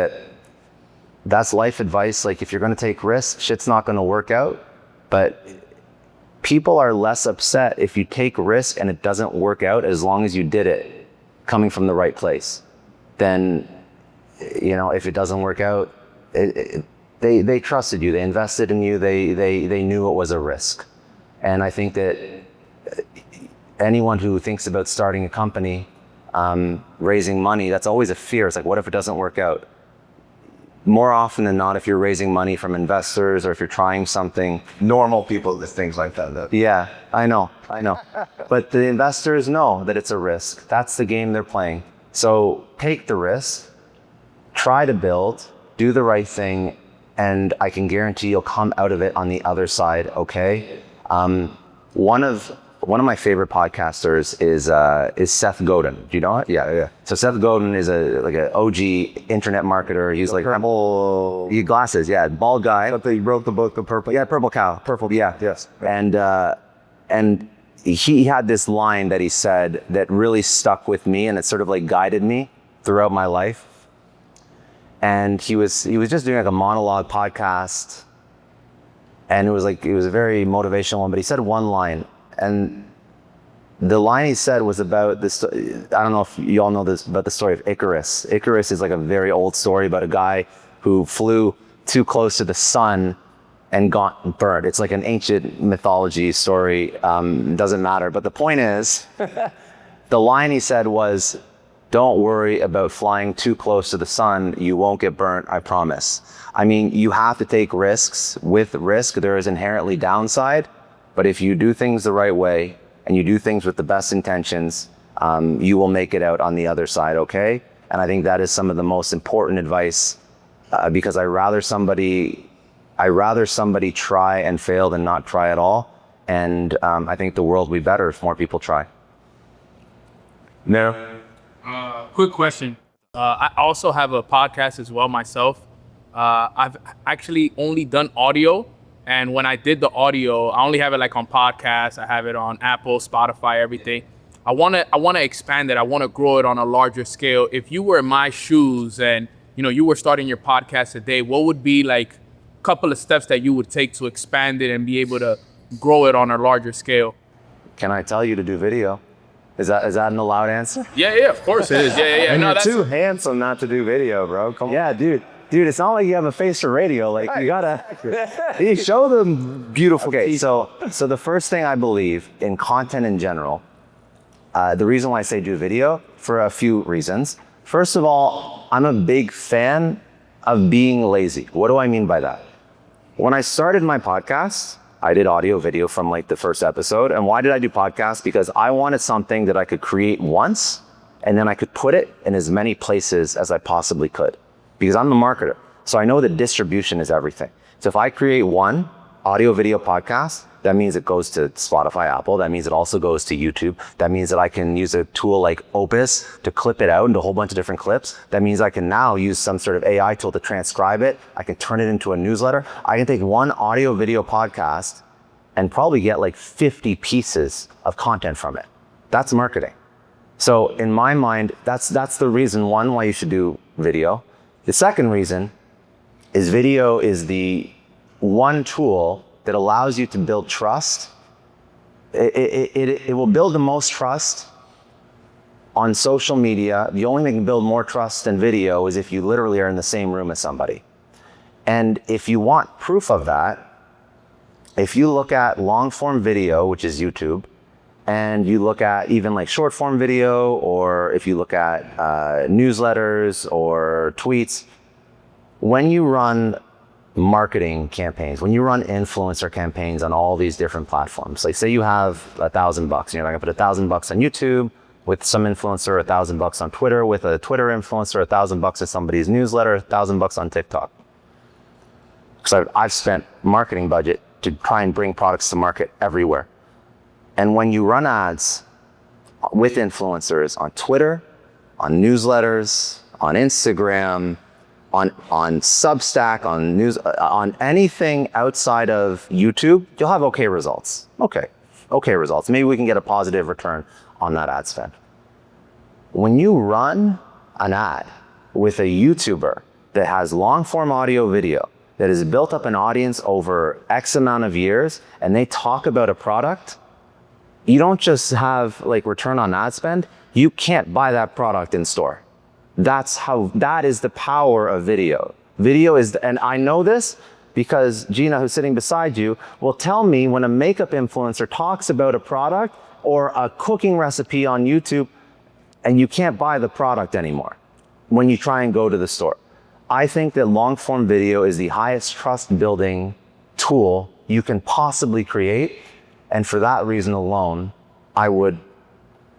[SPEAKER 1] that's life advice. Like, if you're going to take risks, shit's not going to work out. But people are less upset if you take risks and it doesn't work out, as long as you did it coming from the right place. Then, if it doesn't work out, they trusted you, they invested in you, they knew it was a risk. And I think that anyone who thinks about starting a company, raising money, that's always a fear. It's like, what if it doesn't work out? More often than not, if you're raising money from investors or if you're trying something,
[SPEAKER 2] Normal people, things like that.
[SPEAKER 1] yeah, I know. But the investors know that it's a risk. That's the game they're playing. So take the risk, try to build, do the right thing, and I can guarantee you'll come out of it on the other side, okay? One of my favorite podcasters is Seth Godin. Do you know it?
[SPEAKER 2] Yeah.
[SPEAKER 1] So Seth Godin is an OG internet marketer. He's like purple glasses, yeah, bald guy.
[SPEAKER 2] But he wrote the book, The Purple.
[SPEAKER 1] Yeah, Purple Cow.
[SPEAKER 2] Purple.
[SPEAKER 1] Yeah.
[SPEAKER 2] Yes.
[SPEAKER 1] And he had this line that he said that really stuck with me, and it sort of like guided me throughout my life. And he was just doing like a monologue podcast, and it was a very motivational one. But he said one line. And the line he said was about this. I don't know if you all know this, about the story of Icarus. Icarus is like a very old story about a guy who flew too close to the sun and got burned. It's like an ancient mythology story. Doesn't matter. But the point is, the line he said was, "Don't worry about flying too close to the sun. You won't get burnt, I promise." I mean, you have to take risks. With risk, there is inherently downside. But if you do things the right way and you do things with the best intentions, you will make it out on the other side, okay? And I think that is some of the most important advice, because I rather somebody try and fail than not try at all. And I think the world will be better if more people try.
[SPEAKER 2] No.
[SPEAKER 5] Quick question. I also have a podcast as well myself. I've actually only done audio, And when I did the audio, I only have it like on podcasts. I have it on Apple, Spotify, everything. I wanna expand it. I wanna grow it on a larger scale. If you were in my shoes and you were starting your podcast today, what would be like a couple of steps that you would take to expand it and be able to grow it on a larger scale?
[SPEAKER 1] Can I tell you to do video? Is that an allowed answer?
[SPEAKER 5] Yeah, of course it is. Yeah.
[SPEAKER 2] And
[SPEAKER 5] No,
[SPEAKER 2] you're too handsome not to do video, bro. Come on.
[SPEAKER 1] Yeah, dude, it's not like you have a face for radio. Like you gotta you show them beautiful. Okay, so the first thing I believe in content in general, the reason why I say do video for a few reasons. First of all, I'm a big fan of being lazy. What do I mean by that? When I started my podcast, I did audio video from like the first episode. And why did I do podcasts? Because I wanted something that I could create once and then I could put it in as many places as I possibly could. Because I'm the marketer. So I know that distribution is everything. So if I create one audio video podcast, that means it goes to Spotify, Apple. That means it also goes to YouTube. That means that I can use a tool like Opus to clip it out into a whole bunch of different clips. That means I can now use some sort of AI tool to transcribe it. I can turn it into a newsletter. I can take one audio video podcast and probably get like 50 pieces of content from it. That's marketing. So in my mind, that's the reason, one, why you should do video. The second reason is video is the one tool that allows you to build trust. It will build the most trust on social media. The only thing that can build more trust than video is if you literally are in the same room as somebody. And if you want proof of that, if you look at long form video, which is YouTube, and you look at even like short form video, or if you look at newsletters or tweets, when you run marketing campaigns, when you run influencer campaigns on all these different platforms, like say you have $1,000, you're gonna put $1,000 on YouTube with some influencer, $1,000 on Twitter with a Twitter influencer, $1,000 in somebody's newsletter, $1,000 on TikTok. So I've spent marketing budget to try and bring products to market everywhere. And when you run ads with influencers on Twitter, on newsletters, on Instagram, on Substack, on news, on anything outside of YouTube, you'll have okay results. Okay results. Maybe we can get a positive return on that ad spend. When you run an ad with a YouTuber that has long form audio video, that has built up an audience over X amount of years, and they talk about a product, you don't just have like return on ad spend, you can't buy that product in store. That is the power of video. Video is, and I know this because Gina, who's sitting beside you, will tell me when a makeup influencer talks about a product or a cooking recipe on YouTube, and you can't buy the product anymore when you try and go to the store. I think that long form video is the highest trust building tool you can possibly create. And for that reason alone, I would,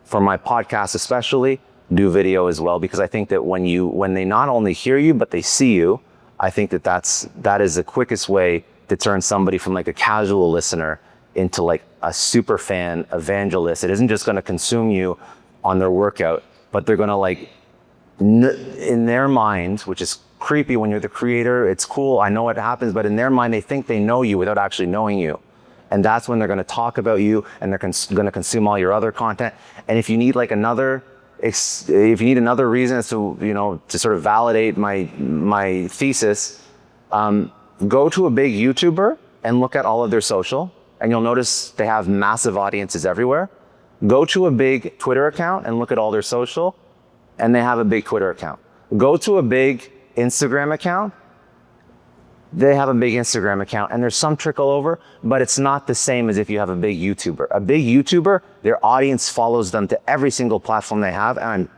[SPEAKER 1] for my podcast especially, do video as well, because I think that when they not only hear you, but they see you, I think that is the quickest way to turn somebody from like a casual listener into like a super fan evangelist. It isn't just gonna consume you on their workout, but they're gonna like, in their mind, which is creepy when you're the creator, it's cool, I know what happens, but in their mind, they think they know you without actually knowing you. And that's when they're gonna talk about you and they're gonna consume all your other content. And if you need like another reason to sort of validate my thesis, go to a big YouTuber and look at all of their social, and you'll notice they have massive audiences everywhere. Go to a big Twitter account and look at all their social, and they have a big Twitter account. Go to a big Instagram account, they have a big Instagram account, and there's some trickle over, but it's not the same as if you have a big YouTuber. A big YouTuber, their audience follows them to every single platform they have, and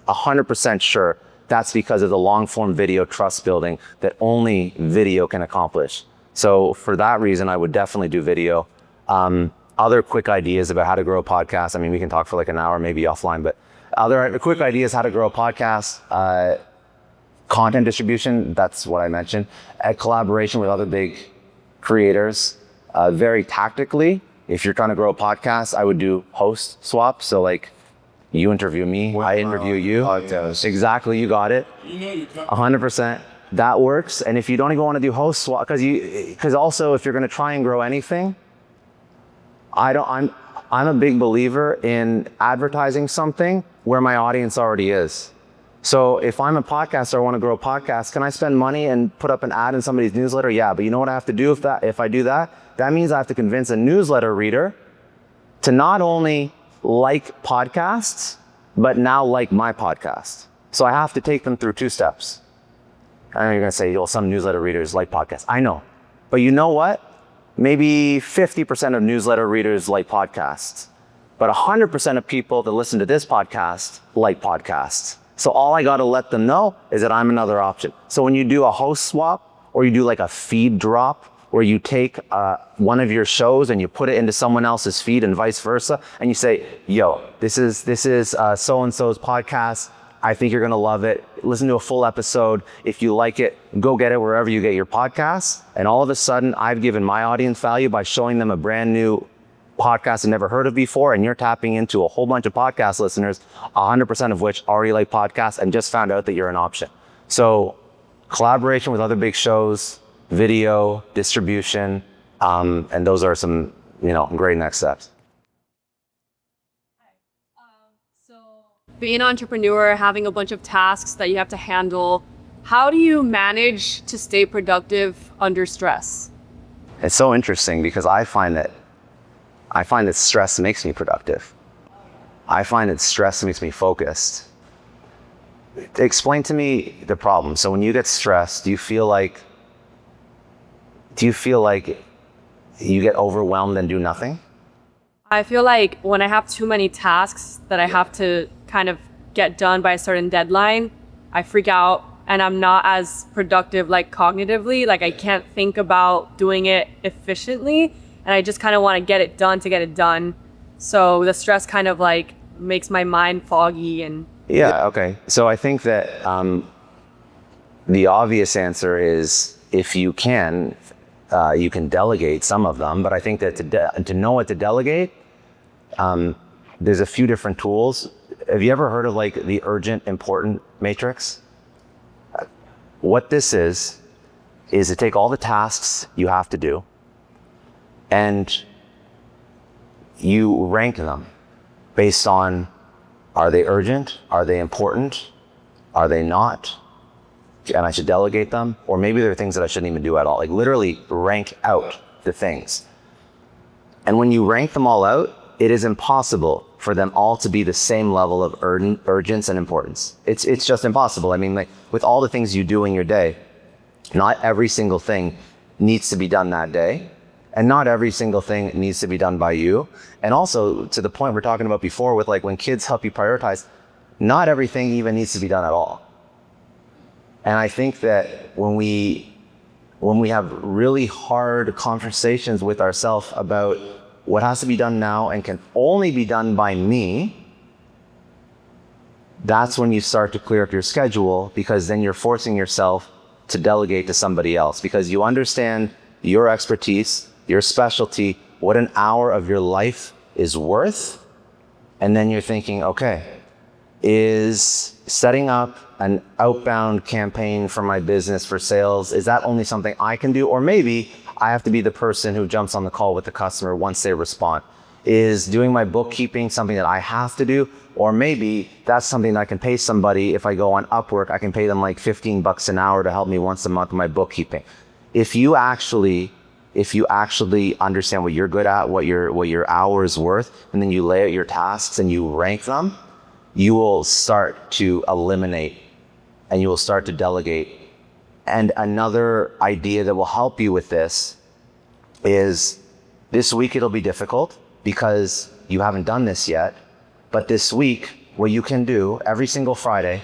[SPEAKER 1] I'm 100% sure that's because of the long form video trust building that only video can accomplish. So for that reason, I would definitely do video. Other quick ideas about how to grow a podcast. I mean, we can talk for like an hour, maybe offline, but other quick ideas how to grow a podcast. Content distribution, that's what I mentioned. A collaboration with other big creators. Very tactically, if you're trying to grow a podcast, I would do host swap. So like you interview me, I interview you. Exactly, you got it. 100%. that works. And if you don't even want to do host swap, because also if you're going to try and grow anything, I'm a big believer in advertising something where my audience already is. So if I'm a podcaster, I want to grow a podcast, can I spend money and put up an ad in somebody's newsletter? Yeah, but you know what I have to do if I do that? That means I have to convince a newsletter reader to not only like podcasts, but now like my podcast. So I have to take them through 2 steps. I know you're going to say, well, some newsletter readers like podcasts. I know. But you know what? Maybe 50% of newsletter readers like podcasts. But 100% of people that listen to this podcast like podcasts. So all I got to let them know is that I'm another option. So when you do a host swap, or you do like a feed drop, where you take one of your shows and you put it into someone else's feed and vice versa, and you say, yo, this is so-and-so's podcast. I think you're gonna love it. Listen to a full episode. If you like it, go get it wherever you get your podcasts. And all of a sudden, I've given my audience value by showing them a brand new podcast they never heard of before, and you're tapping into a whole bunch of podcast listeners, 100% of which already like podcasts and just found out that you're an option. So collaboration with other big shows, video, distribution, and those are some, great next steps.
[SPEAKER 6] Being an entrepreneur, having a bunch of tasks that you have to handle, how do you manage to stay productive under stress?
[SPEAKER 1] It's so interesting because I find that stress makes me productive. I find that stress makes me focused. Explain to me the problem. So when you get stressed, do you feel like you get overwhelmed and do nothing?
[SPEAKER 6] I feel like when I have too many tasks that I have to kind of get done by a certain deadline, I freak out and I'm not as productive, like cognitively. Like I can't think about doing it efficiently, and I just kind of want to get it done to get it done. So the stress kind of like makes my mind foggy and.
[SPEAKER 1] Yeah, okay. So I think that the obvious answer is if you can delegate some of them, but I think that to know what to delegate, there's a few different tools. Have you ever heard of like the urgent, important matrix? What this is to take all the tasks you have to do and you rank them based on, are they urgent? Are they important? Are they not? And I should delegate them? Or maybe there are things that I shouldn't even do at all. Like literally rank out the things. And when you rank them all out, it is impossible for them all to be the same level of urgency and importance. It's just impossible. I mean, like with all the things you do in your day, not every single thing needs to be done that day. And not every single thing needs to be done by you. And also to the point we're talking about before with like when kids help you prioritize, not everything even needs to be done at all. And I think that when we have really hard conversations with ourselves about what has to be done now and can only be done by me, that's when you start to clear up your schedule, because then you're forcing yourself to delegate to somebody else because you understand your expertise, your specialty, what an hour of your life is worth. And then you're thinking, okay, is setting up an outbound campaign for my business for sales, is that only something I can do? Or maybe I have to be the person who jumps on the call with the customer once they respond. Is doing my bookkeeping something that I have to do? Or maybe that's something that I can pay somebody. If I go on Upwork, I can pay them like $15 an hour to help me once a month with my bookkeeping. If you actually understand what you're good at, what your hour is worth, and then you lay out your tasks and you rank them, you will start to eliminate and you will start to delegate. And another idea that will help you with this is this week it'll be difficult because you haven't done this yet. But this week, what you can do every single Friday,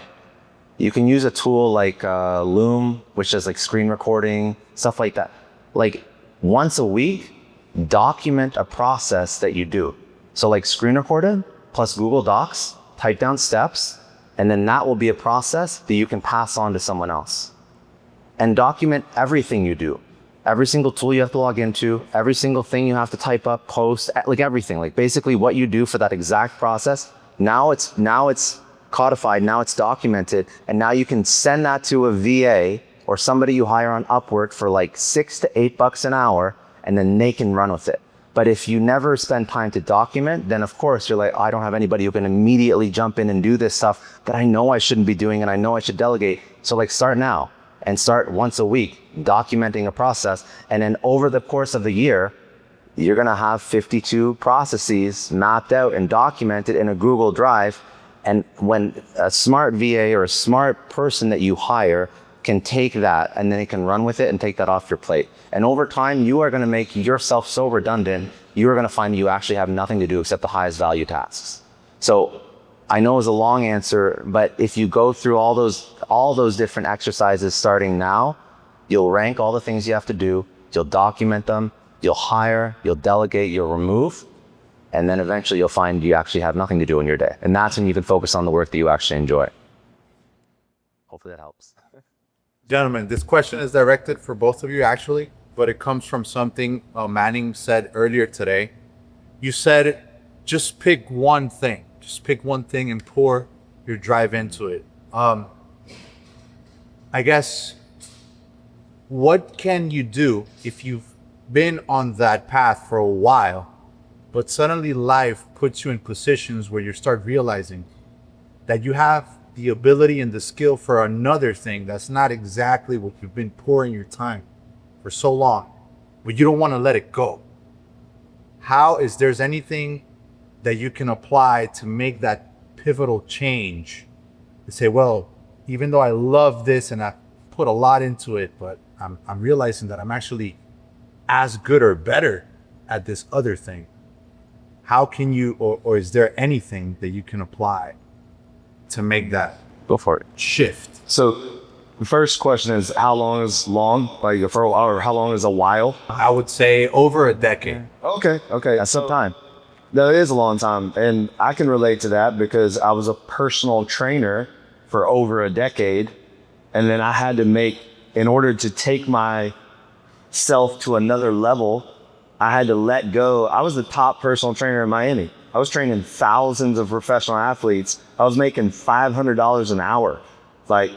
[SPEAKER 1] you can use a tool like Loom, which does like screen recording, stuff like that. Like once a week, document a process that you do. So like screen recorded plus Google Docs, type down steps, and then that will be a process that you can pass on to someone else. And document everything you do. Every single tool you have to log into, every single thing you have to type up, post, like everything. Like basically what you do for that exact process. Now it's codified, now it's documented, and now you can send that to a VA or somebody you hire on Upwork for like $6 to $8 an hour, and then they can run with it. But if you never spend time to document, then of course you're like, I don't have anybody who can immediately jump in and do this stuff that I know I shouldn't be doing and I know I should delegate. So like start now and start once a week documenting a process. And then over the course of the year, you're gonna have 52 processes mapped out and documented in a Google Drive. And when a smart VA or a smart person that you hire can take that and then they can run with it and take that off your plate. And over time, you are gonna make yourself so redundant, you are gonna find you actually have nothing to do except the highest value tasks. So I know it's a long answer, but if you go through all those different exercises starting now, you'll rank all the things you have to do, you'll document them, you'll hire, you'll delegate, you'll remove, and then eventually you'll find you actually have nothing to do in your day. And that's when you can focus on the work that you actually enjoy. Hopefully that helps.
[SPEAKER 7] Gentlemen, this question is directed for both of you actually, but it comes from something Manning said earlier today. You said, just pick one thing. Just pick one thing and pour your drive into it. I guess, what can you do if you've been on that path for a while, but suddenly life puts you in positions where you start realizing that you have the ability and the skill for another thing that's not exactly what you've been pouring your time for so long, but you don't want to let it go? How is there's anything that you can apply to make that pivotal change to say, well, even though I love this and I put a lot into it, but I'm realizing that I'm actually as good or better at this other thing. How can you, or is there anything that you can apply to make that
[SPEAKER 1] Go for it.
[SPEAKER 7] shift?
[SPEAKER 2] So the first question is, how long is long? Like for a while, or how long is a while?
[SPEAKER 7] I would say over a decade.
[SPEAKER 2] Okay.
[SPEAKER 1] That's some time.
[SPEAKER 2] That is a long time. And I can relate to that because I was a personal trainer for over a decade. And then I had to in order to take myself to another level, I had to let go. I was the top personal trainer in Miami. I was training thousands of professional athletes. I was making $500 an hour. Like,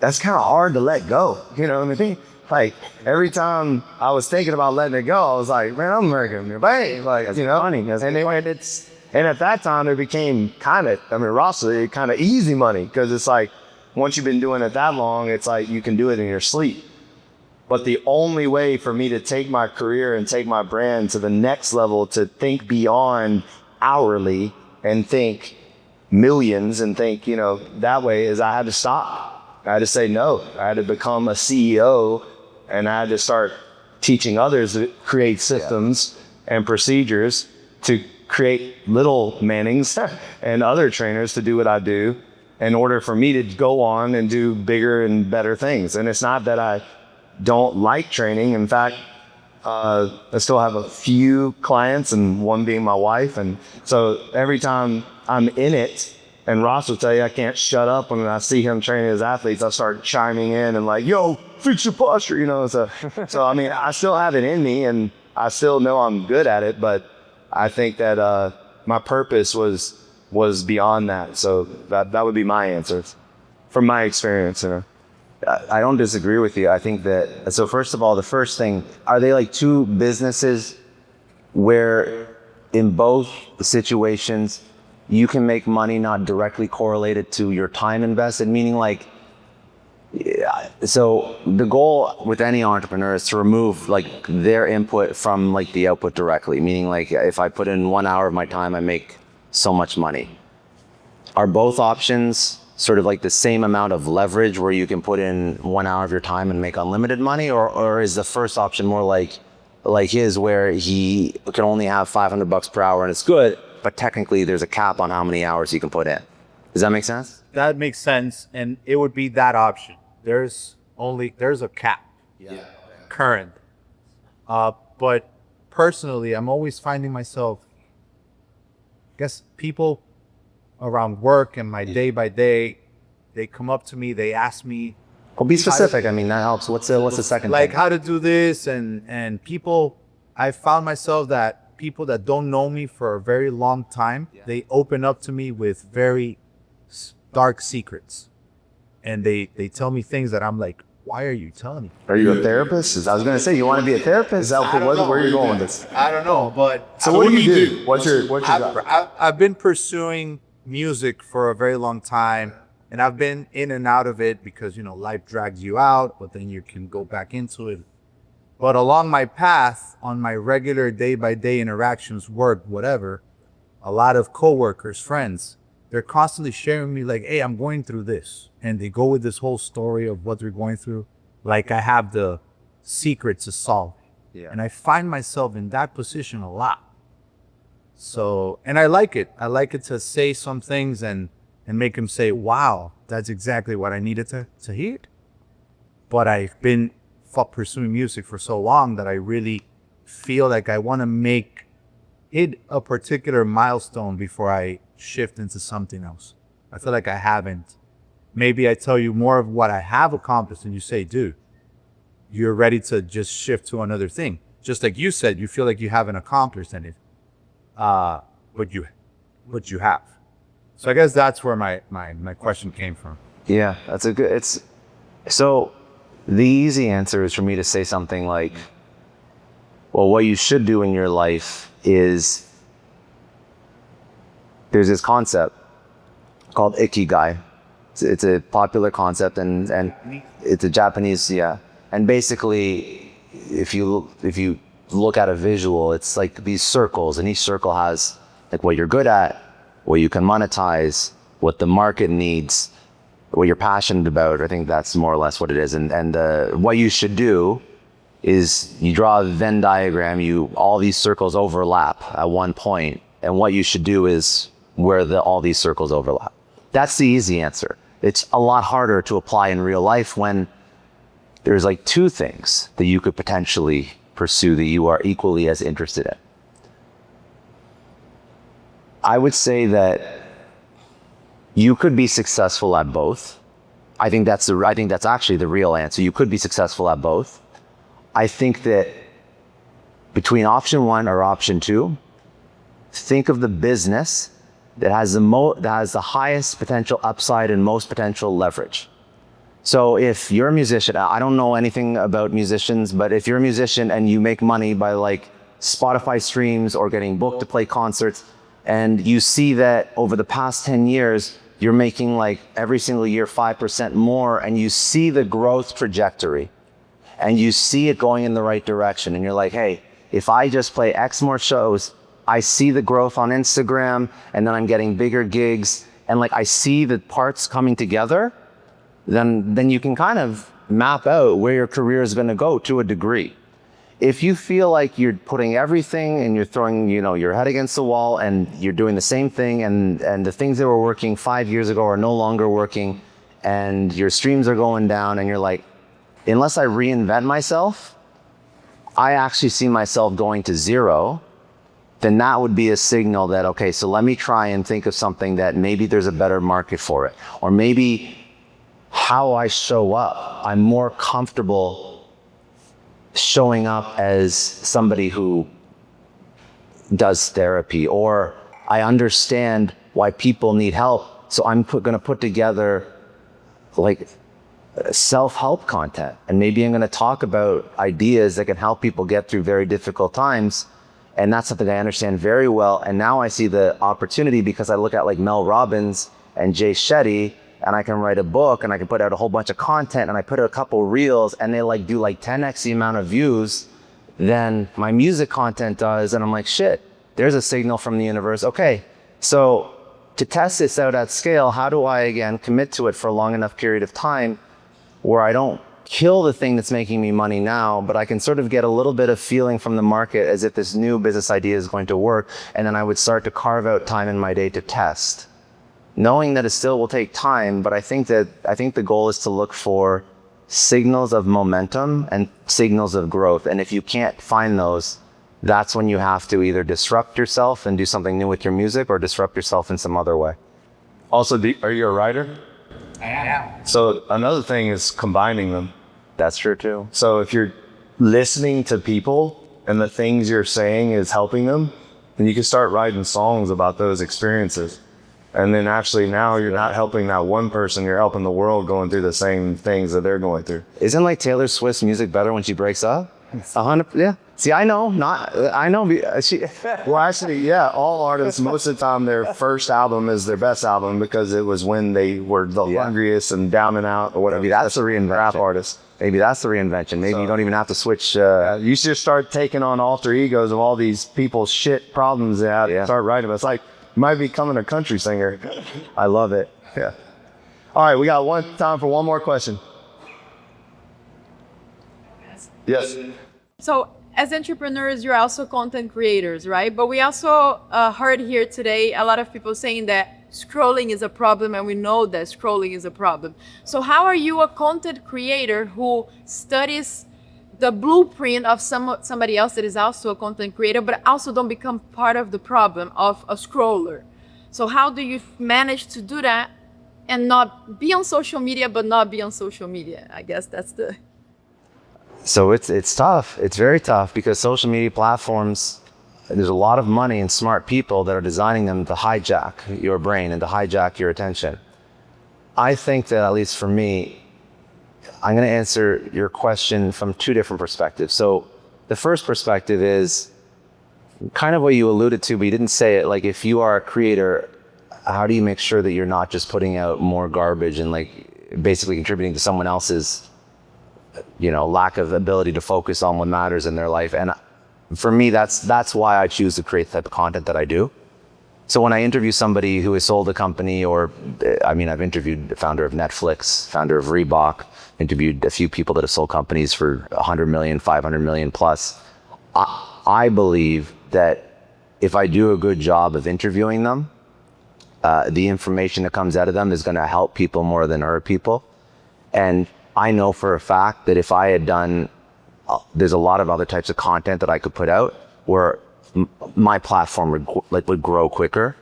[SPEAKER 2] that's kind of hard to let go. You know what I mean? Like, every time I was thinking about letting it go, I was like, man, I'm making bang. Like, you know,
[SPEAKER 1] funny.
[SPEAKER 2] and at that time, it became Ross, it kind of easy money, because it's like, once you've been doing it that long, it's like you can do it in your sleep. But the only way for me to take my career and take my brand to the next level, to think beyond hourly and think millions and think, that way, is I had to stop. I had to say no. I had to become a CEO, and I had to start teaching others to create systems and procedures to create little Mannings and other trainers to do what I do in order for me to go on and do bigger and better things. And it's not that I don't like training. In fact, I still have a few clients, and one being my wife. And so every time I'm in it, and Ross will tell you, I can't shut up when I see him training his athletes. I start chiming in and like, yo, fix your posture, So I mean, I still have it in me, and I still know I'm good at it, but I think that my purpose was beyond that. So that would be my answer from my experience.
[SPEAKER 1] I don't disagree with you. I think that, so first of all, the first thing, are they like two businesses where in both situations you can make money not directly correlated to your time invested? Meaning like, so the goal with any entrepreneur is to remove like their input from like the output directly. Meaning like, if I put in 1 hour of my time, I make so much money. Are both options sort of like the same amount of leverage where you can put in 1 hour of your time and make unlimited money? Or is the first option more like his, where he can only have $500 per hour and it's good, but technically there's a cap on how many hours you can put in? Does that make sense?
[SPEAKER 7] That makes sense, and it would be that option. There's a cap. Yeah. Current. But personally, I'm always finding myself, I guess people around work and my day by day, they come up to me, they ask me,
[SPEAKER 1] Well, be specific. I mean, that helps. What's the second
[SPEAKER 7] like
[SPEAKER 1] thing?
[SPEAKER 7] how to do this, and people, I found myself that people that don't know me for a very long time, they open up to me with very dark secrets, and they tell me things that I'm like, why are you telling me?
[SPEAKER 1] Are you a therapist? I was going to say, you want to be a therapist? Is that where are you going with this?
[SPEAKER 7] I don't know, but
[SPEAKER 4] So what do you do? What's your job?
[SPEAKER 7] I've been pursuing music for a very long time, and I've been in and out of it because, life drags you out, but then you can go back into it. But along my path, on my regular day-by-day interactions, work, whatever, a lot of coworkers, friends, they're constantly sharing me like, hey, I'm going through this. And they go with this whole story of what they're going through. Like I have the secret to solve it.
[SPEAKER 1] Yeah.
[SPEAKER 7] And I find myself in that position a lot. So, and I like it. I like it to say some things and make them say, wow, that's exactly what I needed to hear. But I've been pursuing music for so long that I really feel like I want to hit a particular milestone before I shift into something else. I feel like I haven't. Maybe I tell you more of what I have accomplished and you say, dude, you're ready to just shift to another thing. Just like you said, you feel like you haven't accomplished anything. But you have. So I guess that's where my question came from.
[SPEAKER 1] Yeah, so the easy answer is for me to say something like, well, what you should do in your life is, there's this concept called ikigai. It's a popular concept and it's a Japanese, yeah. And basically, if you look at a visual, it's like these circles, and each circle has like what you're good at, what you can monetize, what the market needs, what you're passionate about. I think that's more or less what it is. And what you should do is you draw a Venn diagram, all these circles overlap at one point, and what you should do is where all these circles overlap. That's the easy answer. It's a lot harder to apply in real life when there's like two things that you could potentially pursue that you are equally as interested in. I would say that you could be successful at both. I think that's actually the real answer. You could be successful at both. I think that between option one or option two, think of the business that has the highest potential upside and most potential leverage. So if you're a musician, I don't know anything about musicians, but if you're a musician and you make money by like Spotify streams or getting booked to play concerts, and you see that over the past 10 years, you're making like every single year 5% more, and you see the growth trajectory and you see it going in the right direction, and you're like, hey, if I just play X more shows, I see the growth on Instagram, and then I'm getting bigger gigs, and like I see the parts coming together, then you can kind of map out where your career is going to go to a degree. If you feel like you're putting everything and you're throwing, your head against the wall and you're doing the same thing, and the things that were working 5 years ago are no longer working, and your streams are going down, and you're like, unless I reinvent myself, I actually see myself going to zero, then that would be a signal that, okay, so let me try and think of something that maybe there's a better market for it. Or maybe how I show up, I'm more comfortable showing up as somebody who does therapy, or I understand why people need help, so I'm going to put together like self-help content, and maybe I'm going to talk about ideas that can help people get through very difficult times. And that's something I understand very well. And now I see the opportunity because I look at like Mel Robbins and Jay Shetty, and I can write a book and I can put out a whole bunch of content, and I put out a couple reels and they like do like 10x the amount of views than my music content does. And I'm like, shit, there's a signal from the universe. Okay, so to test this out at scale, how do I again commit to it for a long enough period of time where I don't kill the thing that's making me money now, but I can sort of get a little bit of feeling from the market as if this new business idea is going to work, and then I would start to carve out time in my day to test, knowing that it still will take time. But I think the goal is to look for signals of momentum and signals of growth, and if you can't find those, that's when you have to either disrupt yourself and do something new with your music, or disrupt yourself in some other way.
[SPEAKER 4] Also, are you a writer?
[SPEAKER 7] I am.
[SPEAKER 4] So another thing is combining them.
[SPEAKER 1] That's true too.
[SPEAKER 4] So if you're listening to people and the things you're saying is helping them, then you can start writing songs about those experiences.
[SPEAKER 2] And then actually now you're not helping that one person, you're helping the world going through the same things that they're going through.
[SPEAKER 1] Isn't like Taylor Swift's music better when she breaks up? 100, yeah. See, I know,
[SPEAKER 2] Well, actually, yeah, all artists, most of the time, their first album is their best album because it was when they were the hungriest and down and out or whatever.
[SPEAKER 1] Maybe that's the reinvention.
[SPEAKER 2] Rap artist.
[SPEAKER 1] Maybe that's the reinvention. Maybe you don't even have to switch.
[SPEAKER 2] You should start taking on alter egos of all these people's shit problems they have and start writing. It's like, you might be becoming a country singer.
[SPEAKER 1] I love it.
[SPEAKER 2] Yeah. All right, we got time for one more question. Yes.
[SPEAKER 8] So as entrepreneurs, you're also content creators, right? But we also heard here today a lot of people saying that scrolling is a problem, and we know that scrolling is a problem. So how are you a content creator who studies the blueprint of somebody else that is also a content creator, but also don't become part of the problem of a scroller? So how do you manage to do that and not be on social media, but not be on social media? I guess that's the...
[SPEAKER 1] So it's tough. It's very tough because social media platforms, there's a lot of money and smart people that are designing them to hijack your brain and to hijack your attention. I think that, at least for me, I'm going to answer your question from two different perspectives. So the first perspective is kind of what you alluded to, but you didn't say it. Like, if you are a creator, how do you make sure that you're not just putting out more garbage and like basically contributing to someone else's, lack of ability to focus on what matters in their life? And for me, that's why I choose to create the type of content that I do. So when I interview somebody who has sold a company, I've interviewed the founder of Netflix, founder of Reebok, interviewed a few people that have sold companies for 100 million, 500 million plus. I believe that if I do a good job of interviewing them, the information that comes out of them is going to help people more than hurt people. And I know for a fact that if I had done, there's a lot of other types of content that I could put out where my platform would grow quicker,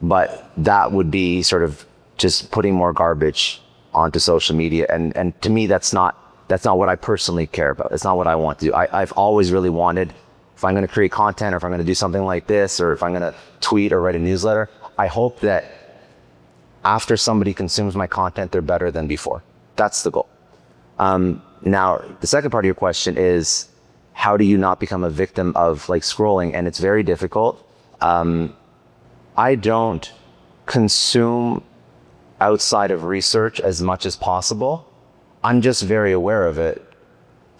[SPEAKER 1] but that would be sort of just putting more garbage onto social media. And to me, that's not what I personally care about. It's not what I want to do. I've always really wanted, if I'm going to create content, or if I'm going to do something like this, or if I'm going to tweet or write a newsletter, I hope that after somebody consumes my content, they're better than before. That's the goal. Now, the second part of your question is, how do you not become a victim of like scrolling? And it's very difficult. I don't consume outside of research as much as possible. I'm just very aware of it.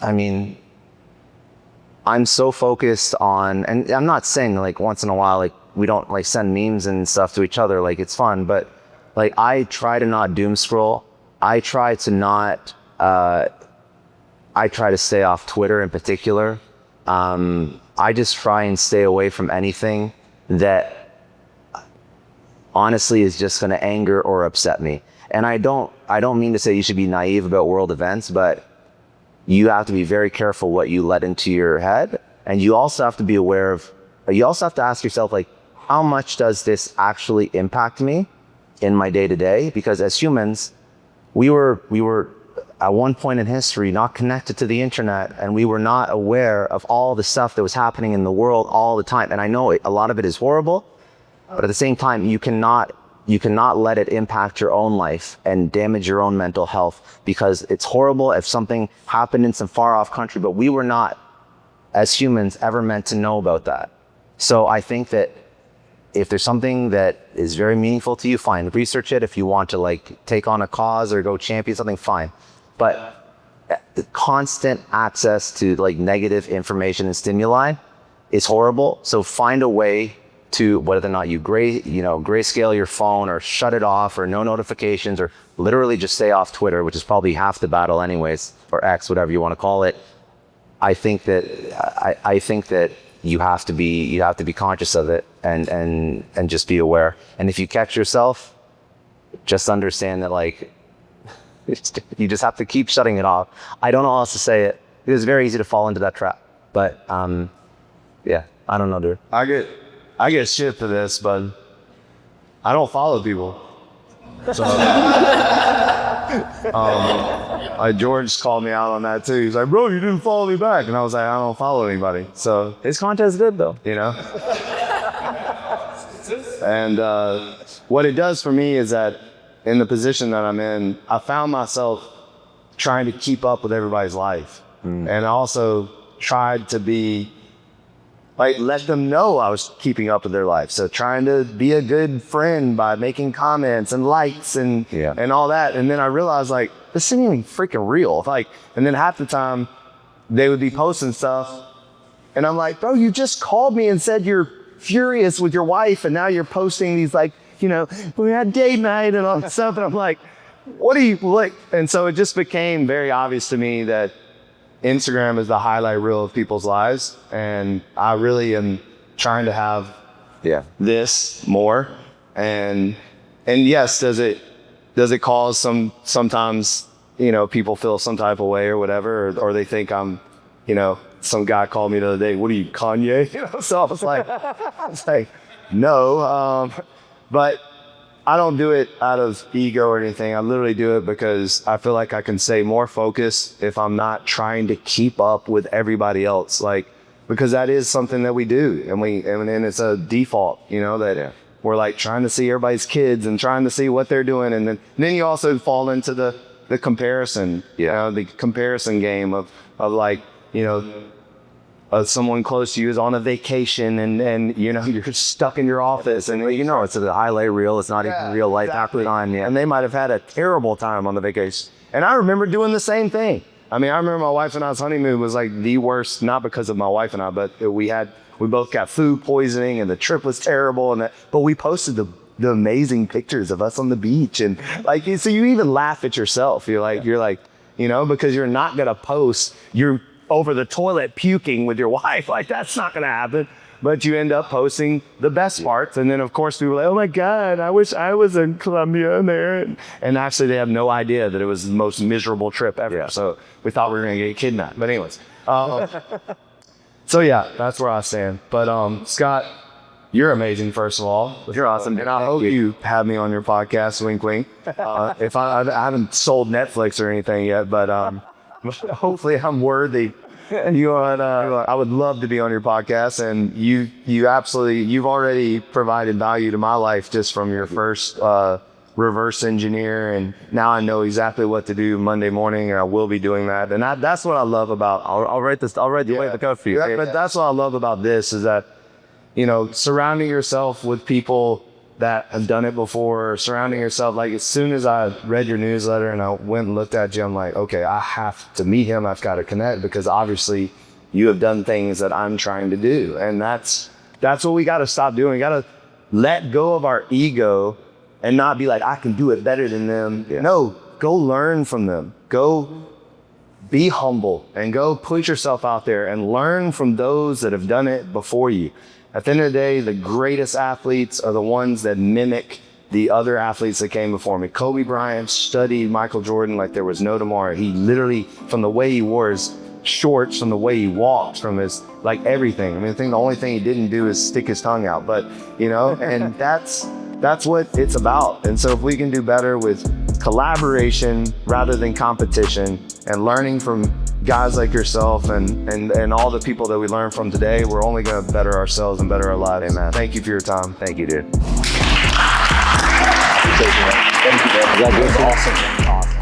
[SPEAKER 1] I mean, I'm so focused on, and I'm not saying like once in a while, like we don't like send memes and stuff to each other, like it's fun, but like I try to not doom scroll. I try to stay off Twitter in particular. I just try and stay away from anything that honestly is just going to anger or upset me. And I don't mean to say you should be naive about world events, but you have to be very careful what you let into your head. And you also have to be aware of, you also have to ask yourself, like, how much does this actually impact me in my day to day? Because as humans, we were at one point in history not connected to the internet, and we were not aware of all the stuff that was happening in the world all the time. And I know a lot of it is horrible, but at the same time, you cannot let it impact your own life and damage your own mental health, because it's horrible if something happened in some far off country, but we were not, as humans, ever meant to know about that. So I think that if there's something that is very meaningful to you, fine, research it. If you want to like take on a cause or go champion something, fine. But the constant access to like negative information and stimuli is horrible. So find a way to, whether or not you grayscale your phone or shut it off or no notifications, or literally just stay off Twitter, which is probably half the battle anyways, or X, whatever you want to call it. I think that you have to be conscious of it and just be aware. And if you catch yourself, just understand that like you just have to keep shutting it off. I don't know how else to say it. It is very easy to fall into that trap. But yeah, I don't know, dude.
[SPEAKER 2] I get shit for this, but I don't follow people. So George called me out on that too. He's like, bro, you didn't follow me back. And I was like, I don't follow anybody. So
[SPEAKER 1] His content's good though.
[SPEAKER 2] you know. And what it does for me is that in the position that I'm in, I found myself trying to keep up with everybody's life. And I also tried to be, like, let them know I was keeping up with their life. So trying to be a good friend by making comments and likes and all that. And then I realized, like, this isn't even freaking real. Like, and then half the time they would be posting stuff and I'm like, bro, you just called me and said you're furious with your wife and now you're posting these, like, you know, we had date night and all that stuff. And I'm like, what are you like? And so it just became very obvious to me that Instagram is the highlight reel of people's lives. And I really am trying to have this more. And yes, does it cause sometimes, you know, people feel some type of way or whatever, or they think I'm, you know, some guy called me the other day, what are you, Kanye? You know, so I was like, no, but I don't do it out of ego or anything. I literally do it because I feel like I can stay more focused if I'm not trying to keep up with everybody else. Like, because that is something that we do, and it's a default, you know, that we're like trying to see everybody's kids and trying to see what they're doing, and then you also fall into the comparison, you know, the comparison game of like, you know, someone close to you is on a vacation and you know, you're stuck in your office and you know, it's a highlight reel. It's not even real life happening on you. And they might have had a terrible time on the vacation. And I remember doing the same thing. I mean, I remember my wife and I's honeymoon was like the worst, not because of my wife and I, but we both got food poisoning and the trip was terrible but we posted the amazing pictures of us on the beach. And like, so you even laugh at yourself. You're like, you know, because you're not going to post you're over the toilet puking with your wife. Like, that's not going to happen. But you end up posting the best parts. And then, of course, people are like, oh, my God, I wish I was in Colombia and there. And actually, they have no idea that it was the most miserable trip ever. Yeah. So we thought we were going to get kidnapped. But anyways. So, yeah, that's where I stand. But, Scott, you're amazing, first of all.
[SPEAKER 1] You're awesome.
[SPEAKER 2] And I hope you have me on your podcast, wink, wink. If I haven't sold Netflix or anything yet, but hopefully I'm worthy. I would love to be on your podcast, and you've already provided value to my life just from your first reverse engineer, and now I know exactly what to do Monday morning, and I will be doing that. And that's what I love about.
[SPEAKER 1] I'll write the way the code for you.
[SPEAKER 2] But that's what I love about this is that, you know, surrounding yourself with people that have done it before, surrounding yourself, like as soon as I read your newsletter and I went and looked at you, I'm like, okay, I have to meet him. I've got to connect because obviously you have done things that I'm trying to do. And that's what we got to stop doing. We got to let go of our ego and not be like, I can do it better than them. Yeah. No, go learn from them. Go be humble and go put yourself out there and learn from those that have done it before you. At the end of the day, the greatest athletes are the ones that mimic the other athletes that came before me. Kobe Bryant studied Michael Jordan like there was no tomorrow. He literally, from the way he wore his shorts, from the way he walked, from his, like, everything. I mean, the only thing he didn't do is stick his tongue out. But, you know, and that's what it's about. And so if we can do better with collaboration rather than competition and learning from guys like yourself and all the people that we learn from today, we're only going to better ourselves and better our lives. Amen. Thank you for your time.
[SPEAKER 1] Thank you, dude.
[SPEAKER 2] Thank you, man.
[SPEAKER 1] That was awesome.